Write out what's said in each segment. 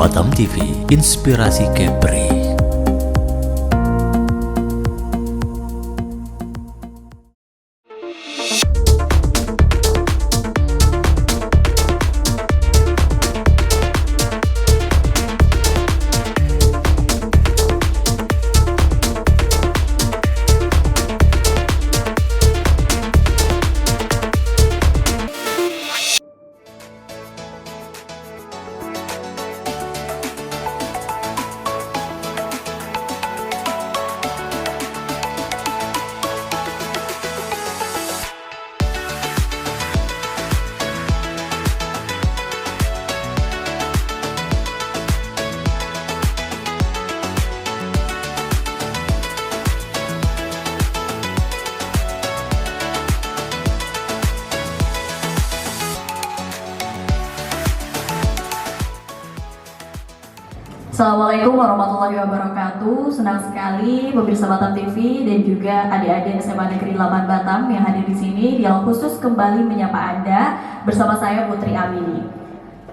Batam TV, inspirasi Kepri. Assalamualaikum warahmatullahi wabarakatuh. Senang sekali pemirsa Batam TV dan juga adik-adik SMA Negeri 8 Batam yang hadir di sini. Dialog khusus kembali menyapa Anda bersama saya Putri Amini.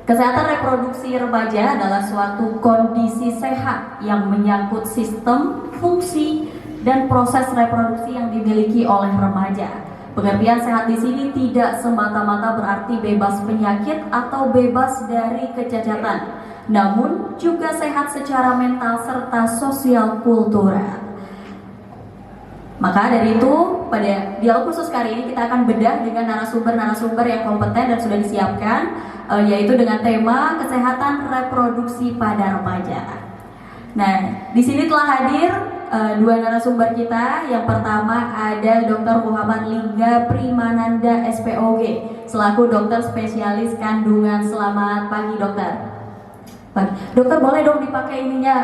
Kesehatan reproduksi remaja adalah suatu kondisi sehat yang menyangkut sistem, fungsi, dan proses reproduksi yang dimiliki oleh remaja. Pengertian sehat di sini tidak semata-mata berarti bebas penyakit atau bebas dari kecacatan, namun juga sehat secara mental serta sosial kultural. Maka dari itu, pada dialog khusus kali ini kita akan bedah dengan narasumber-narasumber yang kompeten dan sudah disiapkan, yaitu dengan tema kesehatan reproduksi pada remaja. Nah, di sini telah hadir dua narasumber kita. Yang pertama ada Dr. Muhammad Lingga Primananda SPOG selaku dokter spesialis kandungan. Selamat pagi, dokter. Dokter, boleh dong dipakai ininya,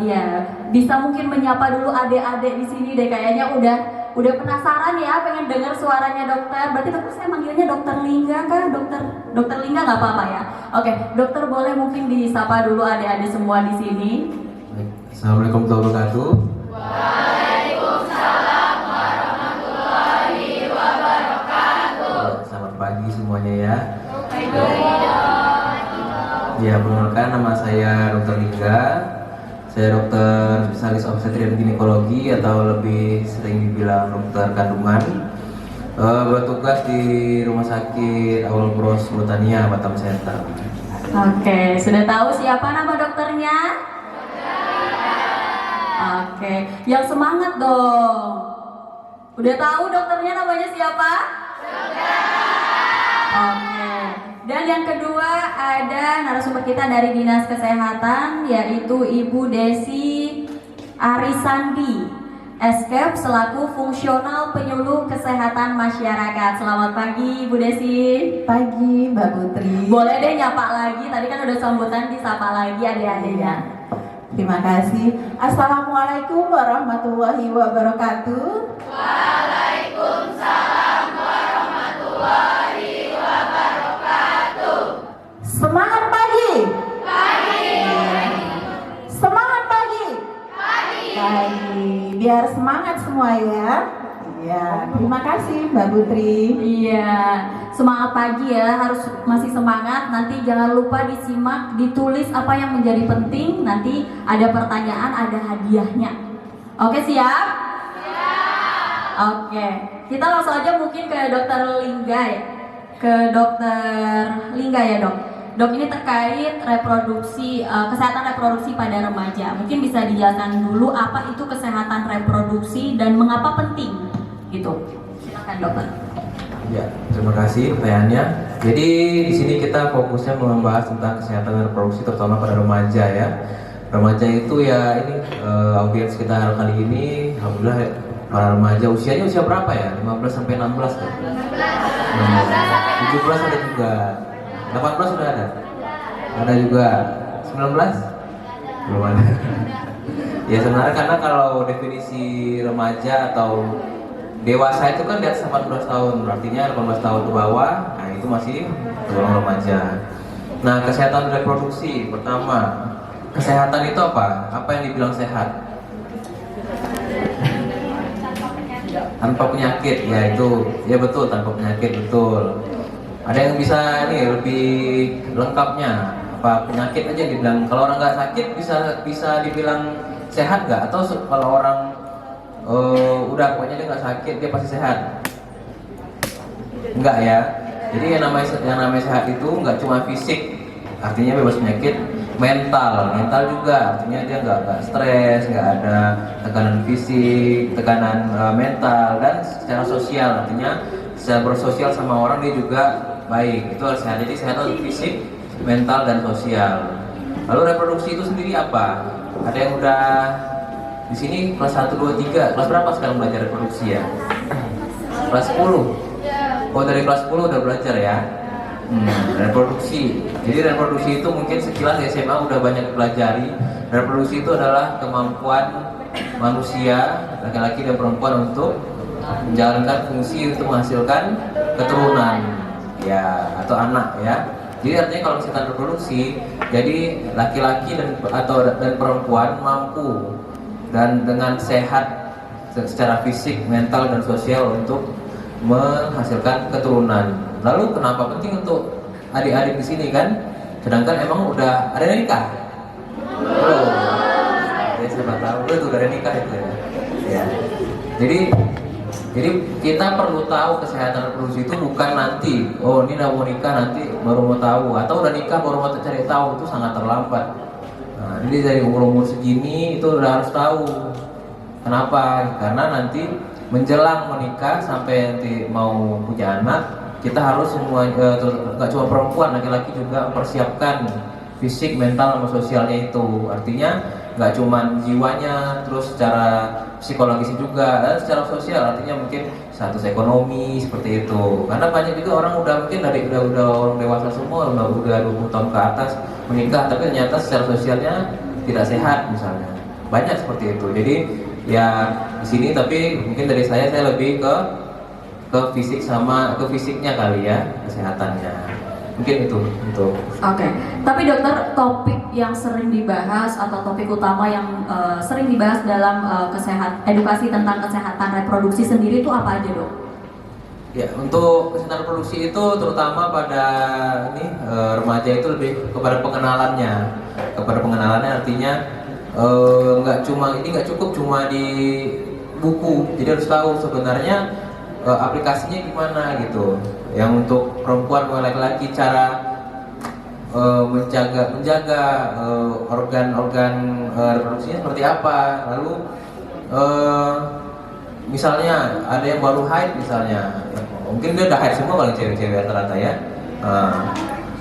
ya bisa mungkin menyapa dulu adik-adik di sini deh, kayaknya udah penasaran ya, pengen dengar suaranya dokter. Berarti dokter saya manggilnya dokter Lingga kah? Dokter Lingga nggak apa-apa ya? Oke, dokter boleh mungkin disapa dulu adik-adik semua di sini. Assalamualaikum warahmatullahi wabarakatuh. Waalaikumsalam warahmatullahi wabarakatuh. Selamat pagi semuanya ya. Ya, perkenalkan nama saya Dr. Lingga. Saya dokter spesialis obstetri dan ginekologi atau lebih sering dibilang dokter kandungan. Bertugas di Rumah Sakit Awal Bros Botania Batam Center. Oke, sudah tahu siapa nama dokternya? Oke, yang semangat dong. Udah tahu dokternya namanya siapa? Oke. Dan yang kedua ada narasumber kita dari Dinas Kesehatan, yaitu Ibu Desi Arisandi Eskep selaku fungsional penyuluh kesehatan masyarakat. Selamat pagi Ibu Desi. Pagi Mbak Putri. Boleh deh nyapa lagi, tadi kan udah sambutan, disapa lagi adik-adiknya. Terima kasih. Assalamualaikum warahmatullahi wabarakatuh. Waalaikumsalam warahmatullahi wabarakatuh. Semangat pagi. Pagi. Semangat pagi. Pagi. Pagi. Biar semangat semua ya. Ya, terima kasih Mbak Putri. Iya, semangat pagi ya, harus masih semangat. Nanti jangan lupa disimak, ditulis apa yang menjadi penting. Nanti ada pertanyaan, ada hadiahnya. Oke, siap? Siap. Oke, kita langsung aja mungkin ke dokter Lingga ya. Ke dokter Lingga ya dok. Dok, ini terkait reproduksi, kesehatan reproduksi pada remaja. Mungkin bisa dijelaskan dulu apa itu kesehatan reproduksi dan mengapa penting gitu. Silakan dokter. Ya, terima kasih pertanyaannya. Jadi di sini kita fokusnya membahas tentang kesehatan reproduksi terutama pada remaja ya. Remaja itu ya ini audiens kita kali ini, alhamdulillah para remaja usianya usia berapa ya? 15 sampai 16 kan? 17 ada juga. 18 sudah ada? Ada juga. 19? Belum ada. Ya sebenarnya karena kalau definisi remaja atau dewasa itu kan di atas 18 tahun, artinya 18 tahun ke bawah, nah itu masih tergolong remaja. Nah, kesehatan reproduksi pertama, kesehatan itu apa? Apa yang dibilang sehat? Tanpa penyakit, ya itu, ya betul tanpa penyakit betul. Ada yang bisa nih lebih lengkapnya, apa apa penyakit aja dibilang. Kalau orang nggak sakit bisa dibilang sehat nggak? Atau kalau orang udah pokoknya dia nggak sakit dia pasti sehat? Enggak ya. Jadi yang namanya sehat itu nggak cuma fisik, artinya bebas penyakit, mental juga, artinya dia nggak stres, nggak ada tekanan fisik, tekanan mental, dan secara sosial, artinya secara bersosial sama orang dia juga baik. Itu harus sehat. Jadi sehat untuk fisik, mental, dan sosial. Lalu reproduksi itu sendiri apa? Ada yang udah di sini kelas 1, 2, 3. Kelas berapa sekarang belajar reproduksi ya? Kelas 10. Oh, dari kelas 10 udah belajar ya. Reproduksi. Jadi reproduksi itu mungkin sekilas di SMA udah banyak dipelajari. Reproduksi itu adalah kemampuan manusia, laki-laki dan perempuan, untuk menjalankan fungsi untuk menghasilkan keturunan ya, atau anak ya. Jadi artinya kalau misalkan reproduksi, jadi laki-laki dan perempuan mampu dan dengan sehat secara fisik, mental, dan sosial untuk menghasilkan keturunan. Lalu kenapa penting untuk adik-adik di sini kan? Sedangkan emang udah ada yang nikah? Belum. Ya siapa tahu itu udah ada nikah itu ya. Ya. Jadi kita perlu tahu kesehatan reproduksi itu bukan nanti, oh ini udah mau nikah nanti baru mau tahu, atau udah nikah baru mau cari tahu, itu sangat terlambat. Nah, jadi dari umur segini itu udah harus tahu. Kenapa? Karena nanti menjelang menikah sampai nanti mau punya anak, kita harus semua nggak cuma perempuan, laki-laki juga mempersiapkan fisik, mental, sama sosialnya itu. Artinya nggak cuma jiwanya, terus secara psikologis juga, dan secara sosial, artinya mungkin status ekonomi seperti itu. Karena banyak juga orang udah mungkin udah orang dewasa semua, udah 20 tahun ke atas menikah, tapi ternyata secara sosialnya tidak sehat misalnya. Banyak seperti itu. Jadi ya di sini, tapi mungkin dari saya lebih ke fisik sama ke fisiknya kali ya, kesehatannya. Mungkin itu untuk. Oke. Tapi dokter, topik yang sering dibahas atau topik utama yang sering dibahas dalam edukasi tentang kesehatan reproduksi sendiri itu apa aja, Dok? Ya, untuk kesehatan reproduksi itu terutama pada remaja itu lebih kepada pengenalannya. Kepada pengenalannya artinya nggak cukup cuma di buku, jadi harus tahu sebenarnya aplikasinya gimana gitu. Yang untuk perempuan maupun laki-laki, cara menjaga organ-organ reproduksinya seperti apa. Lalu misalnya ada yang baru haid misalnya, mungkin dia udah haid semua paling cewek-cewek rata-rata ya.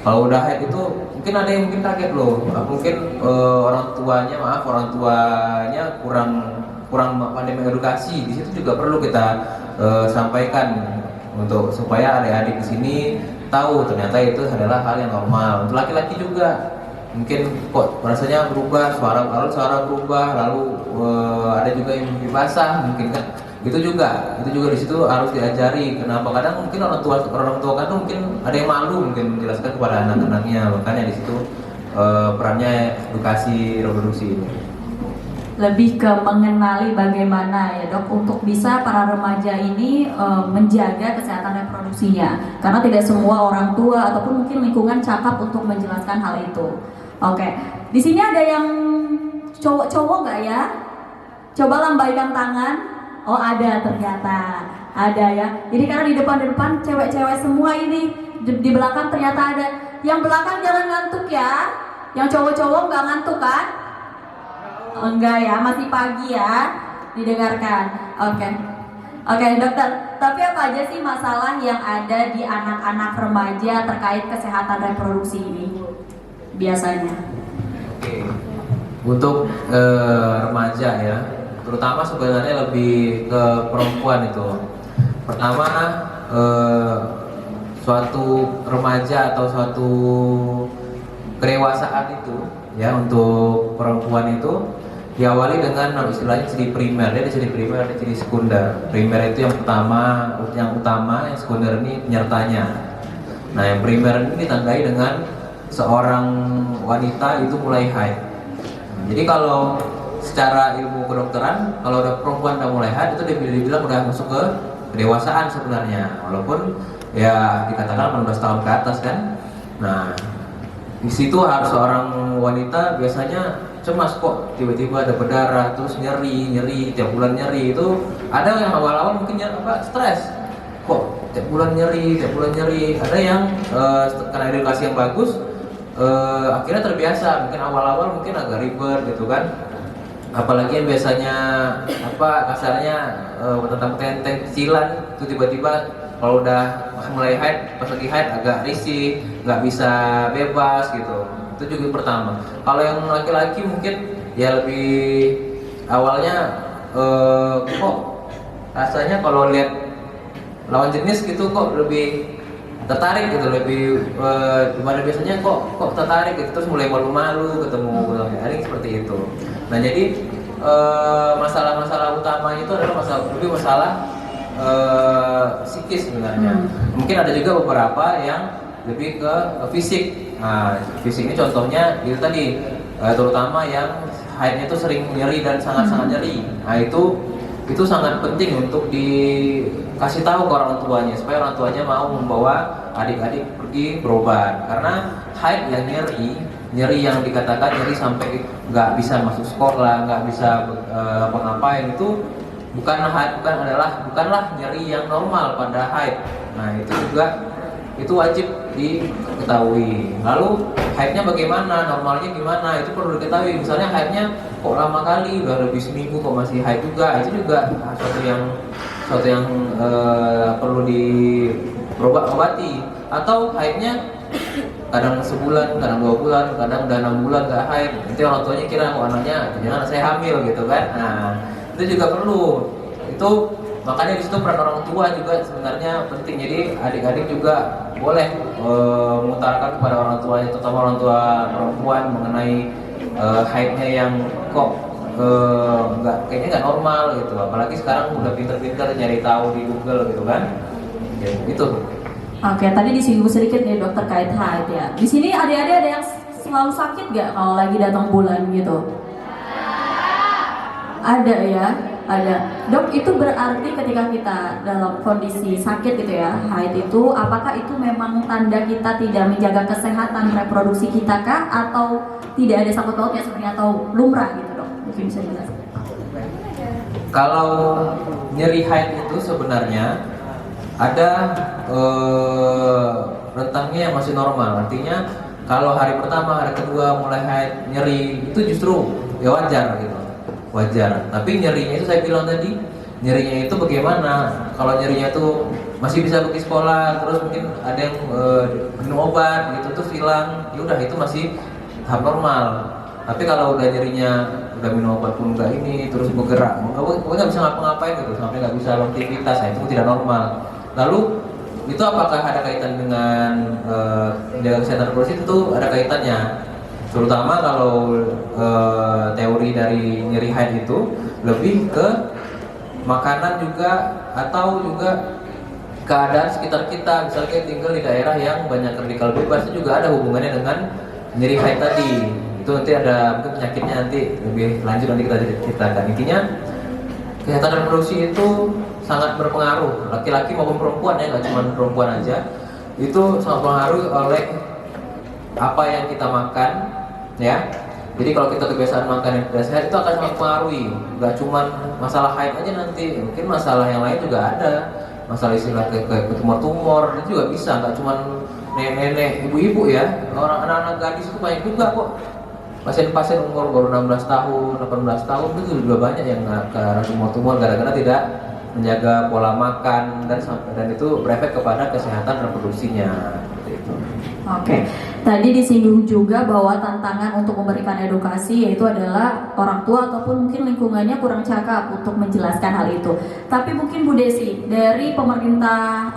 Kalau udah haid itu mungkin ada yang mungkin kaget loh, mungkin orang tuanya kurang pandai mengedukasi. Di situ juga perlu kita sampaikan untuk supaya adik-adik di sini tahu ternyata itu adalah hal yang normal. Untuk laki-laki juga mungkin kok rasanya berubah, suara berubah, lalu ada juga yang mimpi basah mungkin kan. Itu juga di situ harus diajari. Kenapa? Kadang mungkin orang tua kan mungkin ada yang malu mungkin menjelaskan kepada anak-anaknya. Makanya di situ perannya edukasi reproduksi ini. Lebih ke mengenali bagaimana ya, Dok, untuk bisa para remaja ini menjaga kesehatan reproduksinya. Karena tidak semua orang tua ataupun mungkin lingkungan cakap untuk menjelaskan hal itu. Oke. Di sini ada yang cowok-cowok nggak ya? Coba lambaikan tangan. Oh, ada, ternyata ada ya. Jadi karena di depan cewek-cewek semua ini, di belakang ternyata ada. Yang belakang jangan ngantuk ya. Yang cowok-cowok nggak ngantuk kan? Enggak ya, masih pagi ya. Didengarkan. Oke, dokter. Tapi apa aja sih masalah yang ada di anak-anak remaja terkait kesehatan reproduksi ini biasanya? Oke. Untuk remaja ya, terutama sebenarnya lebih ke perempuan itu. Pertama, suatu remaja atau suatu kedewasaan itu ya, untuk perempuan itu diawali dengan istilahnya ciri primer. Dia ada ciri primer, ada ciri sekunder. Primer itu yang utama, yang sekunder ini penyertanya. Nah, yang primer ini ditandai dengan seorang wanita itu mulai haid. Jadi kalau secara ilmu kedokteran, kalau udah perempuan udah mulai haid itu dibilang udah masuk ke kedewasaan sebenarnya, walaupun ya dikatakan 18 tahun ke atas kan. Nah, di situ harus seorang wanita biasanya cemas kok tiba-tiba ada berdarah terus nyeri tiap bulan nyeri. Itu ada yang awal-awal mungkin stres kok tiap bulan nyeri. Ada yang karena edukasi yang bagus akhirnya terbiasa. Mungkin awal-awal mungkin agak ribet gitu kan, apalagi yang biasanya kasarnya tentang tenteng kecilan itu tiba-tiba kalau udah mulai haid, pas lagi haid agak risih, nggak bisa bebas gitu. Itu juga pertama. Kalau yang laki-laki mungkin ya lebih awalnya kok rasanya kalau lihat lawan jenis gitu kok lebih tertarik gitu, lebih gimana biasanya kok tertarik gitu, terus mulai malu-malu ketemu hari seperti itu. Nah jadi masalah-masalah utamanya itu adalah masalah psikis sebenarnya. Mungkin ada juga beberapa yang lebih ke fisik. Nah, fisik ini contohnya itu tadi, terutama yang haidnya itu sering nyeri dan sangat-sangat nyeri. Nah itu sangat penting untuk dikasih tahu ke orang tuanya supaya orang tuanya mau membawa adik-adik pergi berobat. Karena haid yang nyeri yang dikatakan nyeri sampai nggak bisa masuk sekolah, nggak bisa ngapain, itu bukanlah nyeri yang normal pada haid. Nah itu wajib diketahui. Lalu haidnya bagaimana, normalnya gimana, itu perlu diketahui. Misalnya haidnya kok lama kali, udah lebih seminggu kok masih haid juga, itu juga suatu yang perlu diobati. Atau haidnya kadang sebulan, kadang 2 bulan, kadang udah 6 bulan gak haid. Nanti orang tuanya kira anaknya jangan saya hamil gitu kan. Nah itu juga perlu. Itu makanya di situ peran orang tua juga sebenarnya penting. Jadi adik-adik juga boleh mengutarakan kepada orang tuanya, terutama orang tua perempuan, mengenai haidnya yang kok kayaknya nggak normal gitu. Apalagi sekarang udah pinter-pinter nyari tahu di Google gitu kan. Ya, gitu. Oke, tadi disinggung sedikit nih dokter terkait haid ya. Di sini adik-adik ada yang selalu sakit nggak kalau lagi datang bulan gitu? Ada ya, ada. Dok, itu berarti ketika kita dalam kondisi sakit gitu ya, haid itu, apakah itu memang tanda kita tidak menjaga kesehatan reproduksi kita kah? Atau tidak ada sangkut pautnya sebenarnya, atau lumrah gitu dok? Mungkin bisa dijelaskan. Kalau nyeri haid itu sebenarnya ada rentangnya yang masih normal. Artinya kalau hari pertama, hari kedua mulai haid nyeri, itu justru ya wajar gitu, wajar. Tapi nyerinya itu saya bilang tadi, nyerinya itu bagaimana? Kalau nyerinya itu masih bisa pergi sekolah, terus mungkin ada yang minum obat gitu terus hilang, ya udah itu masih tahap normal. Tapi kalau udah nyerinya udah minum obat pun enggak ini, terus bergerak, nggak bisa ngapa-ngapain gitu, sampai nggak bisa aktivitas, nah, itu tidak normal. Lalu itu apakah ada kaitan dengan menjaga kesehatan reproduksi? Itu ada kaitannya, terutama kalau teori dari nyeri haid itu lebih ke makanan juga, atau juga keadaan sekitar kita. Misalnya tinggal di daerah yang banyak radikal bebas, itu juga ada hubungannya dengan nyeri haid tadi. Itu nanti ada mungkin penyakitnya, nanti lebih lanjut nanti kita ceritakan. Intinya kesehatan reproduksi itu sangat berpengaruh, laki-laki maupun perempuan ya, nggak cuma perempuan aja. Itu sangat berpengaruh oleh apa yang kita makan ya. Jadi kalau kita kebiasaan makan yang tidak sehat, itu akan sangat mempengaruhi. Nggak cuma masalah haid aja, nanti mungkin masalah yang lain juga ada. Masalah istilah ke tumor-tumor itu juga bisa, nggak cuma nenek-nenek, ibu-ibu ya. Orang anak-anak gadis itu banyak juga kok. Pasien-pasien umur baru 16 tahun, 18 tahun itu juga banyak yang ke arah tumor-tumor gara-gara tidak menjaga pola makan, dan itu berefek kepada kesehatan reproduksinya. Oke, tadi disinggung juga bahwa tantangan untuk memberikan edukasi yaitu adalah orang tua ataupun mungkin lingkungannya kurang cakap untuk menjelaskan hal itu. Tapi mungkin Bu Desi, dari pemerintah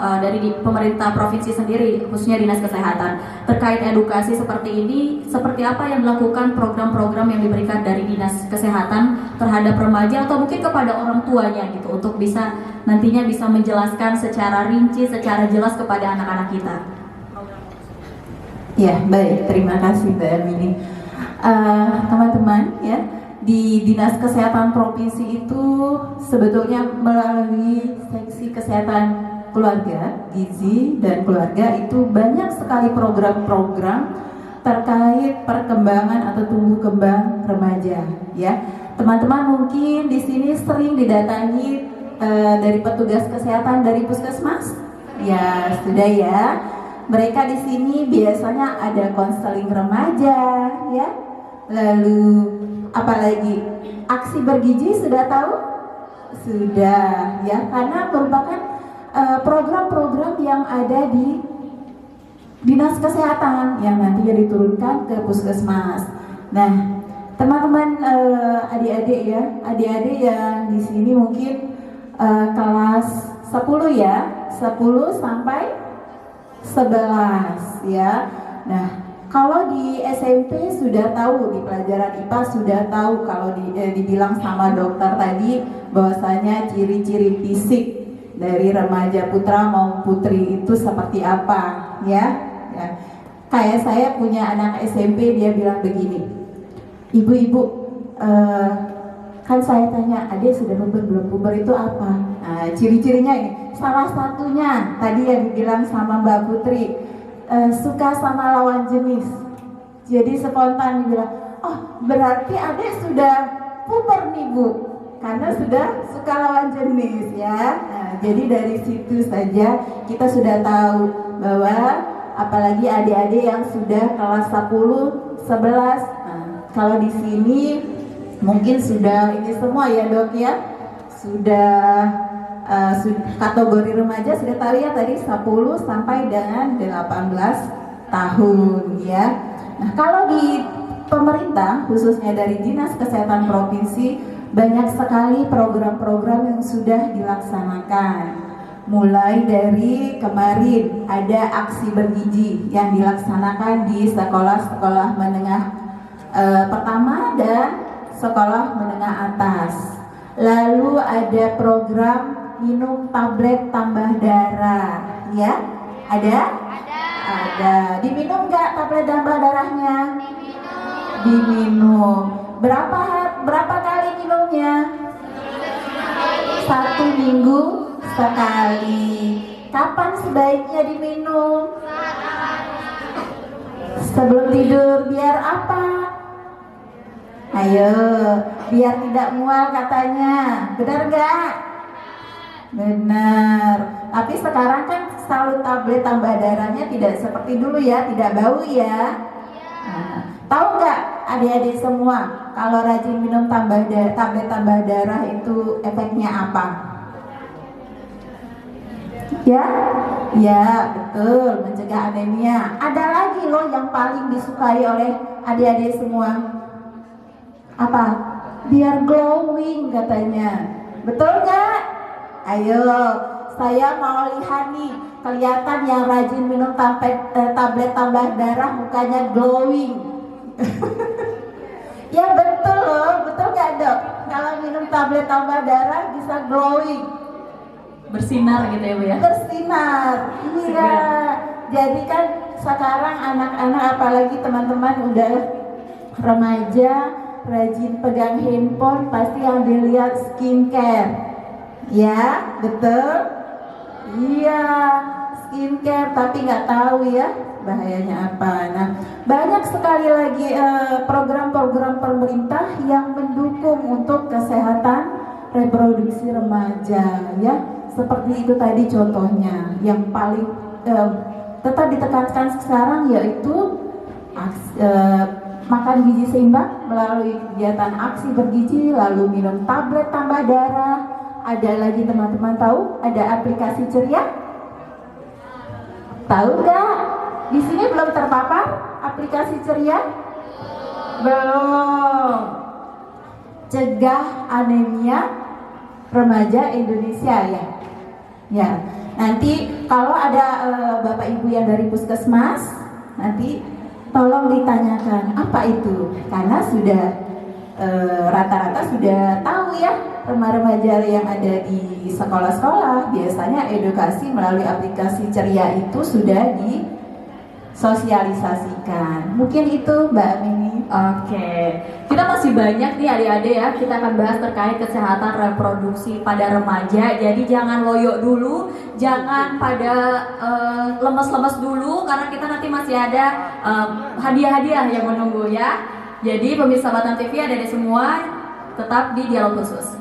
pemerintah provinsi sendiri, khususnya Dinas Kesehatan, terkait edukasi seperti ini, seperti apa yang dilakukan program-program yang diberikan dari Dinas Kesehatan terhadap remaja atau mungkin kepada orang tuanya gitu, untuk bisa nantinya bisa menjelaskan secara rinci, secara jelas kepada anak-anak kita. Ya, baik. Terima kasih Mbak Ermini. Teman-teman ya, di Dinas Kesehatan Provinsi itu sebetulnya melalui seksi kesehatan keluarga, gizi dan keluarga itu banyak sekali program-program terkait perkembangan atau tumbuh kembang remaja, ya. Teman-teman mungkin di sini sering didatangi dari petugas kesehatan dari puskesmas, ya sudah ya. Mereka di sini biasanya ada konseling remaja, ya. Lalu apalagi aksi bergizi sudah tahu? Sudah, ya. Karena merupakan program-program yang ada di Dinas Kesehatan yang nantinya diturunkan ke puskesmas. Nah, teman-teman adik-adik ya, adik-adik yang di sini mungkin kelas 10 ya, 10 sampai 11 ya. Nah, kalau di SMP sudah tahu, di pelajaran IPA sudah tahu, kalau dibilang sama dokter tadi bahwasanya ciri-ciri fisik dari remaja putra maupun putri itu seperti apa ya. Ya. Kayak saya punya anak SMP, dia bilang begini, ibu-ibu, kan saya tanya, adik sudah puber belum? Puber itu apa? Nah, ciri-cirinya ini, salah satunya tadi yang dibilang sama Mbak Putri, suka sama lawan jenis. Jadi spontan bilang, oh berarti adik sudah puber nih Bu, karena sudah suka lawan jenis ya. Nah, jadi dari situ saja kita sudah tahu bahwa apalagi adik-adik yang sudah kelas 10, 11. Nah, kalau di sini mungkin sudah ini semua ya Dok ya. Sudah kategori remaja sudah tahu ya tadi 10 sampai dengan 18 tahun ya. Nah, kalau di pemerintah khususnya dari Dinas Kesehatan Provinsi banyak sekali program-program yang sudah dilaksanakan. Mulai dari kemarin ada aksi bergizi yang dilaksanakan di sekolah-sekolah menengah pertama dan sekolah menengah atas. Lalu ada program minum tablet tambah darah, ya? Ada? Ada. Diminum nggak tablet tambah darahnya? Diminum. Berapa kali minumnya? 1 minggu sekali. Kapan sebaiknya diminum? Sebelum tidur. Biar apa? Ayo, biar tidak mual katanya. Benar nggak? Benar. Tapi sekarang kan selalu tablet tambah darahnya tidak seperti dulu ya, tidak bau ya. Nah, tahu nggak adik-adik semua kalau rajin minum tablet tambah darah itu efeknya apa? Ya, ya betul, mencegah anemia. Ada lagi loh yang paling disukai oleh adik-adik semua. Apa? Biar glowing katanya. Betul nggak? Ayo, saya mau lihat nih, kelihatan yang rajin minum tablet tambah darah mukanya glowing. Ya betul loh, betul nggak Dok? Kalau minum tablet tambah darah bisa glowing. Bersinar gitu ya Bu ya. Bersinar, iya. Jadi kan sekarang anak-anak apalagi teman-teman udah remaja rajin pegang handphone pasti yang dilihat skincare. Ya, betul? Iya, skincare tapi nggak tahu ya bahayanya apa. Nah, banyak sekali lagi program-program pemerintah yang mendukung untuk kesehatan reproduksi remaja ya. Seperti itu tadi contohnya, yang paling tetap ditekankan sekarang yaitu makan gizi seimbang melalui kegiatan aksi bergizi, lalu minum tablet tambah darah. Ada lagi teman-teman tahu ada aplikasi ceria? Tahu nggak? Di sini belum terpapar aplikasi ceria? Belum. Cegah anemia remaja Indonesia ya. Ya, nanti kalau ada Bapak Ibu yang dari puskesmas, nanti tolong ditanyakan apa itu, karena sudah rata-rata sudah tahu ya remaja yang ada di sekolah-sekolah. Biasanya edukasi melalui aplikasi ceria itu sudah disosialisasikan. Mungkin itu Mbak Mini. Oke, kita masih banyak nih adik-adik ya. Kita akan bahas terkait kesehatan reproduksi pada remaja. Jadi jangan loyo dulu, jangan pada lemes-lemes dulu, karena kita nanti masih ada hadiah-hadiah yang menunggu ya. Jadi pemirsa Batam TV ada di semua, tetap di dialog khusus.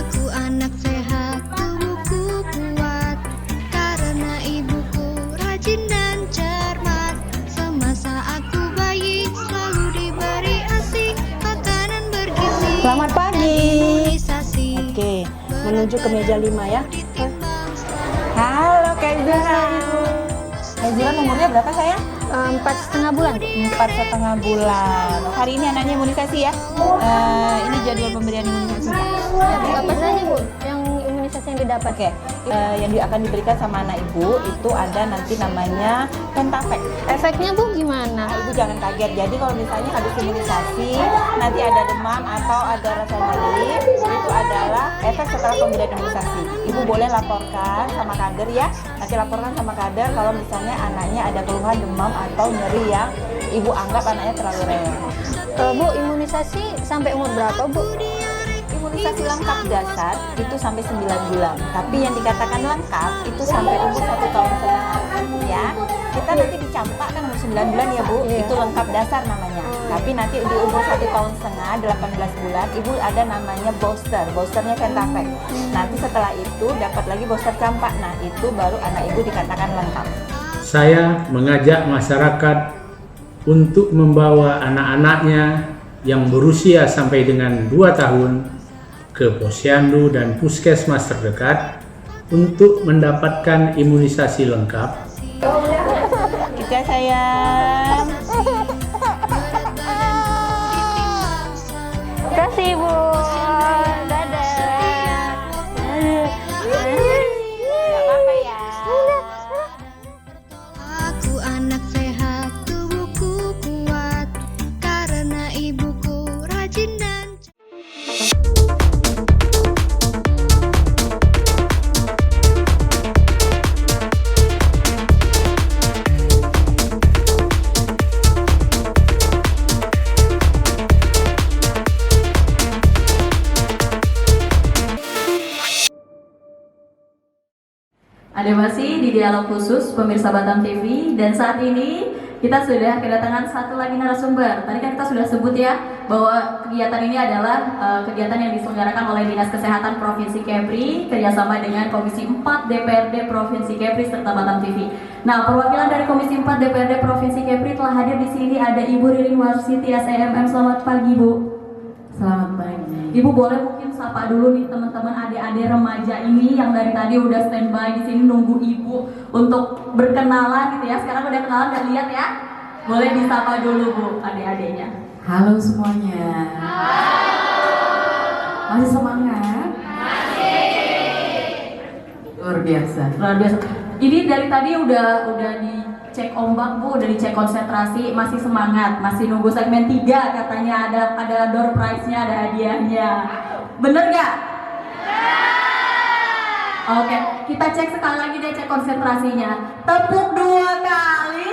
Aku anak sehat, tubuhku kuat, karena ibuku rajin dan cermat. Semasa aku bayi, selalu diberi ASI, makanan bergizi. Selamat pagi. Imunisasi. Oke, menuju ke meja 5 ya. Ditimbang Halo Kak Zura. Kak Zura umurnya berapa sayang? 4,5 bulan. 4,5 bulan. Hari ini anaknya imunisasi ya. Ini jadwal pemberian imunisasi. Apa saja Bu yang imunisasi yang didapat? Oke, yang akan diberikan sama anak ibu itu ada nanti namanya Pentafek. Efeknya Bu gimana? Ibu jangan kaget. Jadi kalau misalnya habis imunisasi nanti ada demam atau ada rasa nyeri, itu adalah efek setelah pemberian imunisasi. Ibu boleh laporkan sama kader ya. Nanti laporkan sama kader kalau misalnya anaknya ada keluhan demam atau nyeri yang ibu anggap anaknya terlalu rewel. Bu, imunisasi sampai umur berapa Bu? Imunisasi lengkap dasar itu sampai 9 bulan. Tapi yang dikatakan lengkap itu sampai umur 1 tahun setengah. Ya, kita nanti dicampakkan umur 9 bulan ya Bu, itu lengkap dasar namanya. Tapi nanti di umur 1 tahun setengah, 18 bulan, ibu ada namanya booster. Boosternya Pentafek. Nanti setelah itu dapat lagi booster campak. Nah, itu baru anak ibu dikatakan lengkap. Saya mengajak masyarakat untuk membawa anak-anaknya yang berusia sampai dengan 2 tahun ke posyandu dan puskesmas terdekat untuk mendapatkan imunisasi lengkap. Kita sayang. Kasih Bu. Dadah. Gak apa-apa ya. Aku anak sehat, tubuhku kuat, karena ibuku rajin dan Ada masih di dialog khusus pemirsa Batam TV, dan saat ini kita sudah kedatangan satu lagi narasumber. Tadi kan kita sudah sebut ya bahwa kegiatan ini adalah kegiatan yang diselenggarakan oleh Dinas Kesehatan Provinsi Kepri kerjasama dengan Komisi 4 DPRD Provinsi Kepri serta Batam TV. Nah, perwakilan dari Komisi 4 DPRD Provinsi Kepri telah hadir di sini. Ada Ibu Ririn Warsiti SEMM. Selamat pagi Bu. Selamat pagi. Ibu boleh mungkin sapa dulu nih teman-teman adik-adik remaja ini yang dari tadi udah standby di sini nunggu Ibu untuk berkenalan gitu ya. Sekarang udah kenalan, udah lihat ya. Boleh disapa dulu Bu adik-adiknya. Halo semuanya. Masih semangat? Luar biasa. Luar biasa. Ini dari tadi udah dicek ombak Bu, udah dicek konsentrasi, masih semangat, masih nunggu segmen 3 katanya ada door prize-nya, ada hadiahnya. Bener gak? Oke, kita cek sekali lagi deh, cek konsentrasinya. Tepuk 2 kali.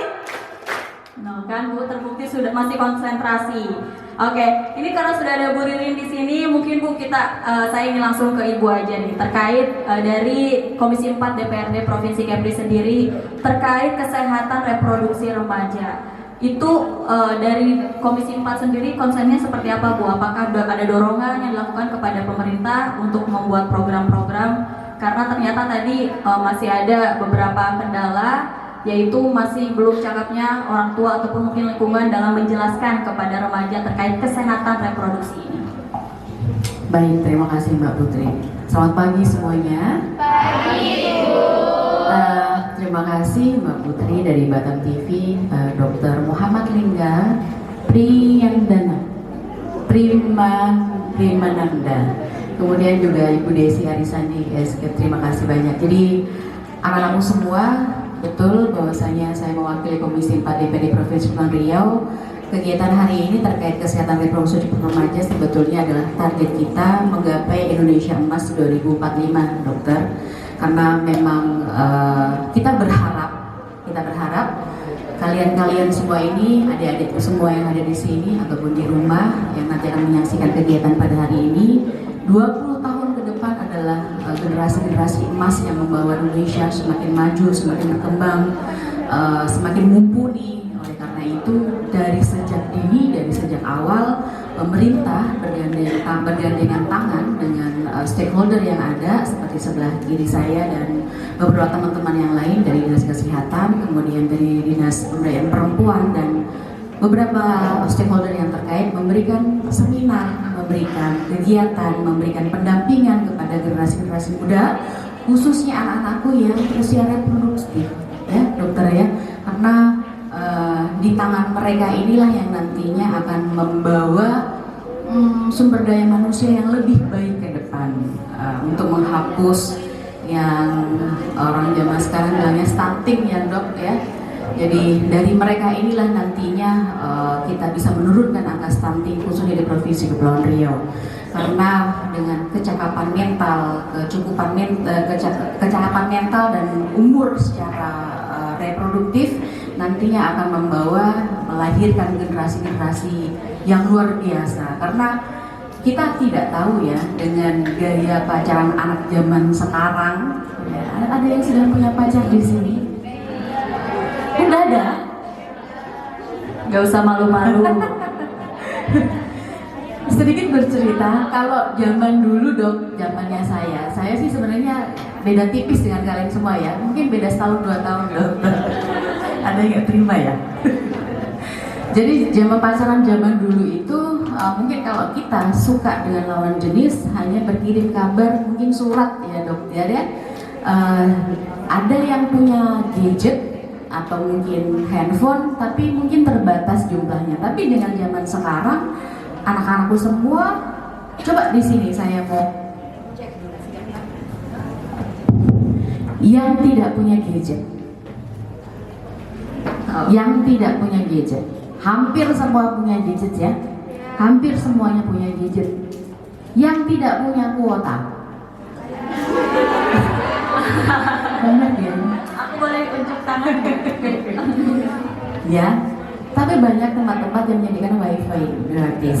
No kan Bu, terbukti sudah masih konsentrasi. Oke, ini karena sudah ada Bu Ririn di sini, mungkin Bu saya ingin langsung ke Ibu aja nih terkait dari Komisi 4 DPRD Provinsi Kepri sendiri terkait kesehatan reproduksi remaja. Itu dari Komisi 4 sendiri konsennya seperti apa Bu? Apakah ada dorongan yang dilakukan kepada pemerintah untuk membuat program-program? Karena ternyata tadi masih ada beberapa kendala, yaitu masih belum cakapnya orang tua ataupun mungkin lingkungan dalam menjelaskan kepada remaja terkait kesehatan reproduksi ini. Baik, terima kasih Mbak Putri. Selamat pagi semuanya. Terima kasih Mbak Putri dari Batam TV, Dr. Muhammad Lingga Primananda kemudian juga Ibu Desi Arisandi, terima kasih banyak. Jadi anak-anakku semua, betul bahwasanya saya mewakili Komisi 4 DPD Provinsi Kepulauan Riau. Kegiatan hari ini terkait kesehatan reproduksi remaja sebetulnya adalah target kita menggapai Indonesia Emas 2045, dokter. Karena memang kita berharap kalian-kalian semua ini, adik-adikku semua yang ada di sini ataupun di rumah yang nanti akan menyaksikan kegiatan pada hari ini, 20 tahun ke depan adalah generasi-generasi emas yang membawa Indonesia semakin maju, semakin berkembang, semakin mumpuni. Oleh karena itu, dari sejak dini, dari sejak awal, pemerintah bergandengan tangan dengan stakeholder yang ada seperti sebelah kiri saya dan beberapa teman-teman yang lain dari Dinas Kesehatan, kemudian dari Dinas Pemberdayaan Perempuan dan beberapa stakeholder yang terkait memberikan seminar, memberikan kegiatan, memberikan pendampingan kepada generasi-generasi muda, khususnya anak-anakku yang usia reproduktif, ya dokter ya, karena di tangan mereka inilah yang nantinya akan membawa sumber daya manusia yang lebih baik ke depan untuk menghapus yang orang zaman sekarang bilangnya stunting ya dok ya. Jadi dari mereka inilah nantinya kita bisa menurunkan angka stunting khususnya di Provinsi Kepulauan Riau. Karena dengan kecakapan mental, kecakapan mental dan umur secara reproduktif nantinya akan membawa melahirkan generasi-generasi yang luar biasa. Karena kita tidak tahu ya dengan gaya pacaran anak zaman sekarang. Ya, ada yang sudah punya pacar di sini? Udah ada? Gak usah malu-malu. Sedikit bercerita, kalau zaman dulu dok, zamannya saya sih sebenarnya beda tipis dengan kalian semua ya. Mungkin beda setahun 2 tahun dok. Ada yang nggak terima ya? Jadi zaman pacaran zaman dulu itu mungkin kalau kita suka dengan lawan jenis hanya berkirim kabar, mungkin surat ya dok ya. Ada yang punya gadget atau mungkin handphone, tapi mungkin terbatas jumlahnya. Tapi dengan zaman sekarang anak-anakku semua, coba di sini saya mau yang tidak punya gadget. Yang tidak punya gadget, hampir semua punya gadget ya, hampir semuanya punya gadget. Yang tidak punya kuota, banyak ya. Aku boleh unjuk tangan ya, tapi banyak tempat-tempat yang menyediakan wifi gratis.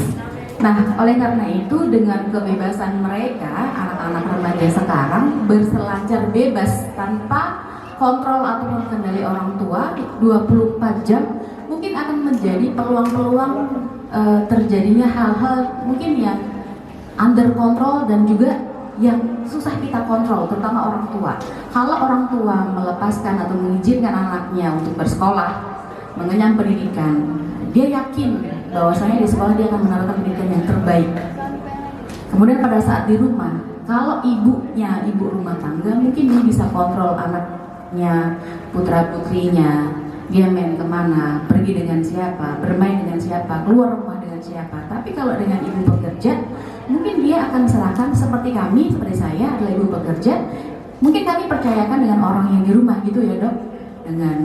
Nah, oleh karena itu dengan kebebasan mereka, anak-anak remaja sekarang berselancar bebas tanpa kontrol ataupun kendali orang tua 24 jam, mungkin akan menjadi peluang-peluang terjadinya hal-hal mungkin yang under control dan juga yang susah kita kontrol, terutama orang tua. Kalau orang tua melepaskan atau mengizinkan anaknya untuk bersekolah, mengenyam pendidikan, dia yakin bahwasanya di sekolah dia akan mendapatkan pendidikan yang terbaik. Kemudian pada saat di rumah, kalau ibunya ibu rumah tangga, mungkin dia bisa kontrol anaknya, putra-putrinya, dia main kemana, pergi dengan siapa, bermain dengan siapa, keluar rumah dengan siapa. Tapi kalau dengan ibu bekerja, mungkin dia akan serahkan seperti kami, seperti saya adalah ibu bekerja, mungkin kami percayakan dengan orang yang di rumah gitu ya dok, dengan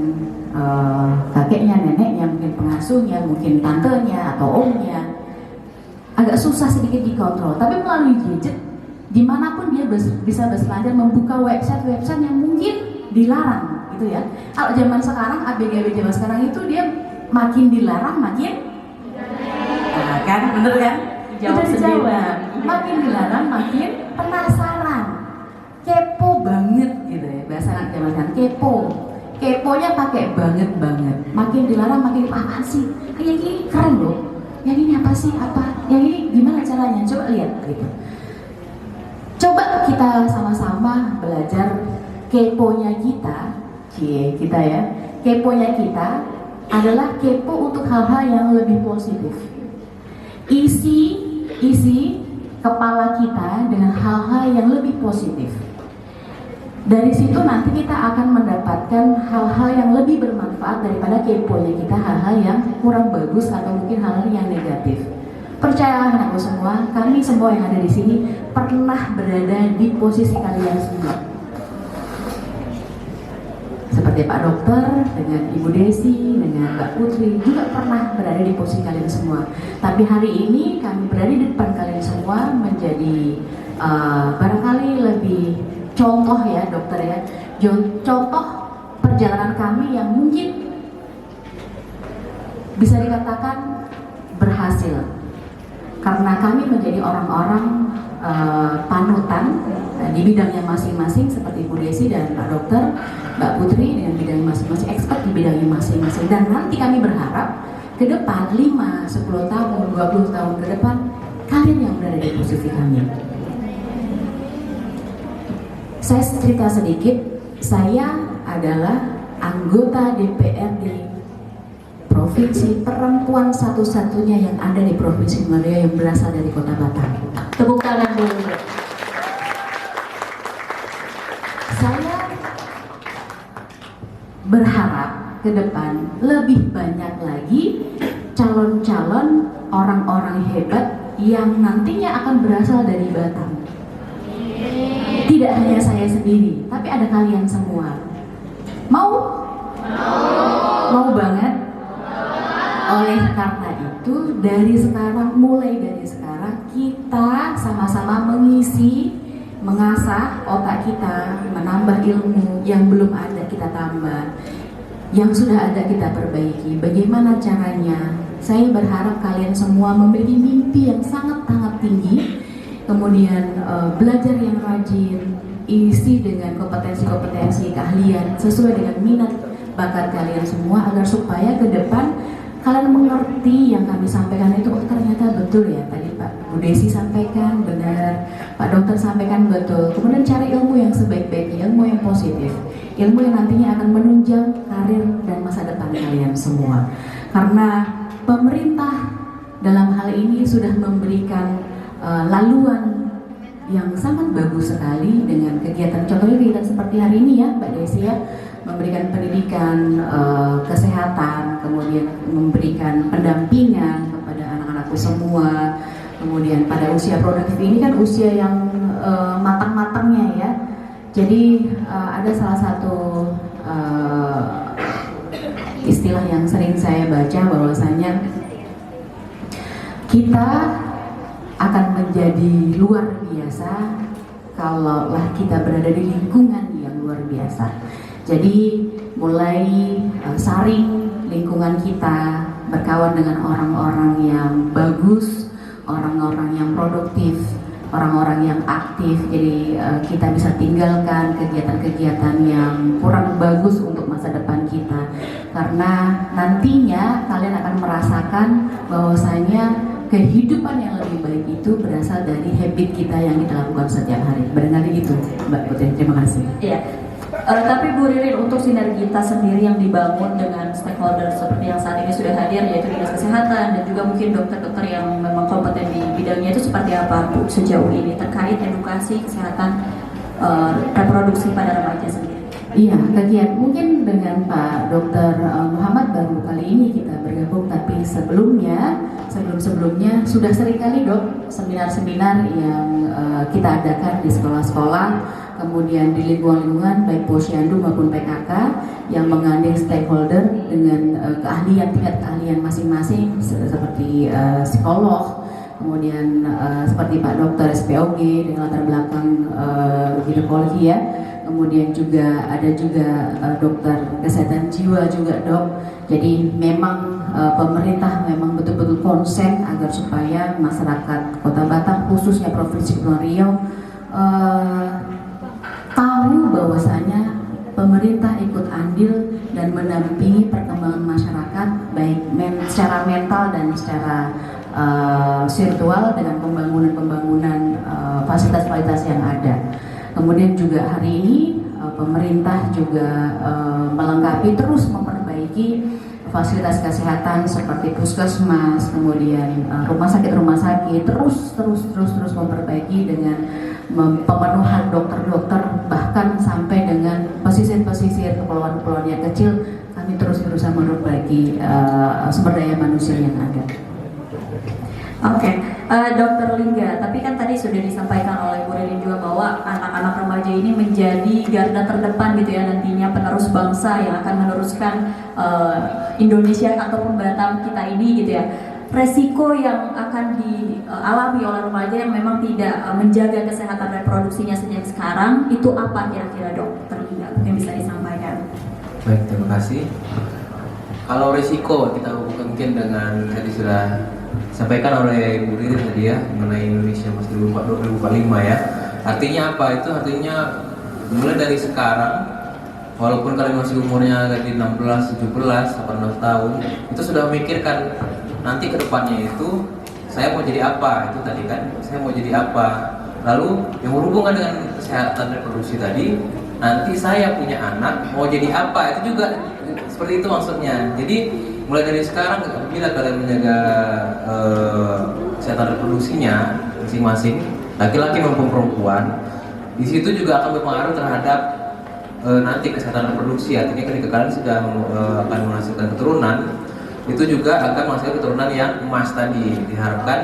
kakeknya, neneknya, mungkin pengasuhnya, mungkin tantenya atau omnya. Agak susah sedikit dikontrol, tapi melalui gadget, dimanapun dia bisa berselancar, membuka website yang mungkin dilarang gitu ya. Kalau zaman sekarang, ABG zaman sekarang itu dia makin dilarang makin kan, bener kan? Jawab sendiri. Makin dilarang makin penasaran, kepo banget gitu ya, bahasa anak zaman sekarang keponya pakai banget. Makin dilarang makin apa sih? Kayak gini keren loh. Yang ini apa sih? Yang ini gimana caranya? Coba lihat gitu. Coba kita sama-sama belajar. Keponya kita ya, keponya kita adalah kepo untuk hal-hal yang lebih positif. Isi kepala kita dengan hal-hal yang lebih positif. Dari situ nanti kita akan mendapatkan hal-hal yang lebih bermanfaat daripada keponya kita hal-hal yang kurang bagus atau mungkin hal-hal yang negatif. Percayalah anakku semua, kami semua yang ada di sini pernah berada di posisi kalian semua. Seperti Pak Dokter, dengan Ibu Desi, dengan Mbak Putri juga pernah berada di posisi kalian semua. Tapi hari ini kami berada di depan kalian semua menjadi barangkali lebih contoh ya dokter ya, contoh perjalanan kami yang mungkin bisa dikatakan berhasil karena kami menjadi orang-orang panutan di bidangnya masing-masing seperti Ibu Desi dan Pak Dokter, Mbak Putri dengan bidang masing-masing, expert di bidangnya masing-masing. Dan nanti kami berharap ke depan 5, 10 tahun, 20 tahun ke depan kalian yang berada di posisi kami. Saya cerita sedikit, saya adalah anggota DPRD Provinsi perempuan satu-satunya yang ada di Provinsi Nusa yang berasal dari Kota Batam. Tepuk tangan dulu. Saya berharap ke depan lebih banyak lagi calon-calon orang-orang hebat yang nantinya akan berasal dari Batam. Tidak hanya saya sendiri, tapi ada kalian semua. Mau? Mau banget? Oleh karena itu, mulai dari sekarang kita sama-sama mengisi, mengasah otak kita, menambah ilmu yang belum ada kita tambah, yang sudah ada kita perbaiki. Bagaimana caranya? Saya berharap kalian semua memiliki mimpi yang sangat-sangat tinggi, kemudian belajar yang rajin, isi dengan kompetensi-kompetensi keahlian sesuai dengan minat bakat kalian semua, agar supaya ke depan kalian mengerti yang kami sampaikan itu, oh ternyata betul ya, tadi Pak Bu Desi sampaikan benar, Pak Dokter sampaikan betul. Kemudian cari ilmu yang sebaik-baiknya, ilmu yang positif, ilmu yang nantinya akan menunjang karir dan masa depan kalian semua. Karena pemerintah dalam hal ini sudah memberikan laluan yang sangat bagus sekali dengan kegiatan, contohnya kegiatan seperti hari ini ya Mbak Desi ya, memberikan pendidikan, kesehatan, kemudian memberikan pendampingan kepada anak-anakku semua. Kemudian pada usia produktif ini kan usia yang matang-matangnya ya. Jadi ada salah satu istilah yang sering saya baca bahwasanya kita akan menjadi luar biasa kalaulah kita berada di lingkungan yang luar biasa. Jadi mulai saring lingkungan kita, berkawan dengan orang-orang yang bagus, orang-orang yang produktif, orang-orang yang aktif. Jadi kita bisa tinggalkan kegiatan-kegiatan yang kurang bagus untuk masa depan kita. Karena nantinya kalian akan merasakan bahwasanya kehidupan yang lebih baik itu berasal dari habit kita yang kita lakukan setiap hari. Barangkali gitu, Mbak Putri. Terima kasih. Iya. Tapi Bu Ririn, untuk sinergitas sendiri yang dibangun dengan stakeholder seperti yang saat ini sudah hadir, yaitu Dinas Kesehatan dan juga mungkin dokter-dokter yang memang kompeten di bidangnya, itu seperti apa Bu sejauh ini terkait edukasi kesehatan reproduksi pada remaja sendiri? Iya, kegiatan mungkin dengan Pak Dr. Muhammad baru kali ini kita bergabung, tapi sebelumnya sudah sering kali Dok seminar-seminar yang kita adakan di sekolah-sekolah, kemudian di lingkungan baik Posyandu maupun PKK yang mengandeng stakeholder dengan tingkat keahlian masing-masing seperti psikolog, kemudian seperti Pak Dokter SPOG dengan latar belakang ginekologi ya. Kemudian juga ada dokter kesehatan jiwa juga Dok. Jadi memang pemerintah memang betul-betul konsen agar supaya masyarakat Kota Batam khususnya Provinsi Kepulauan Riau tahu bahwasanya pemerintah ikut andil dan mendampingi perkembangan masyarakat baik secara mental dan secara virtual dengan pembangunan fasilitas-fasilitas yang ada. Kemudian juga hari ini pemerintah juga melengkapi, terus memperbaiki fasilitas kesehatan seperti puskesmas, kemudian rumah sakit terus memperbaiki dengan pemenuhan dokter-dokter, bahkan sampai dengan pesisir-pesisir kepulauan-kepulauan yang kecil kami terus berusaha memperbaiki sumber daya manusia yang ada. Oke. Dokter Lingga, tapi kan tadi sudah disampaikan oleh Bu Ririn juga bahwa anak-anak remaja ini menjadi garda terdepan gitu ya, nantinya penerus bangsa yang akan meneruskan Indonesia ataupun Batam kita ini gitu ya. Resiko yang akan dialami oleh remaja yang memang tidak menjaga kesehatan reproduksinya sejak sekarang itu apa kira-kira, Dokter Lingga? Mungkin bisa disampaikan. Baik, terima kasih. Kalau risiko kita mungkin dengan tadi sudah disampaikan oleh Bu Ririn tadi ya mengenai Indonesia Emas 2045 ya. Artinya apa? Itu artinya mulai dari sekarang, walaupun kalian masih umurnya dari 16, 17, 18 tahun, itu sudah memikirkan nanti ke depannya itu saya mau jadi apa, itu tadi kan, saya mau jadi apa. Lalu yang berhubungan dengan kesehatan reproduksi tadi, nanti saya punya anak mau jadi apa, itu juga seperti itu maksudnya. Jadi mulai dari sekarang bila kalian menjaga kesehatan reproduksinya masing-masing, laki-laki maupun perempuan, di situ juga akan berpengaruh terhadap nanti kesehatan reproduksi. Artinya ketika kalian sudah akan menghasilkan keturunan, itu juga akan menghasilkan keturunan yang emas tadi. Diharapkan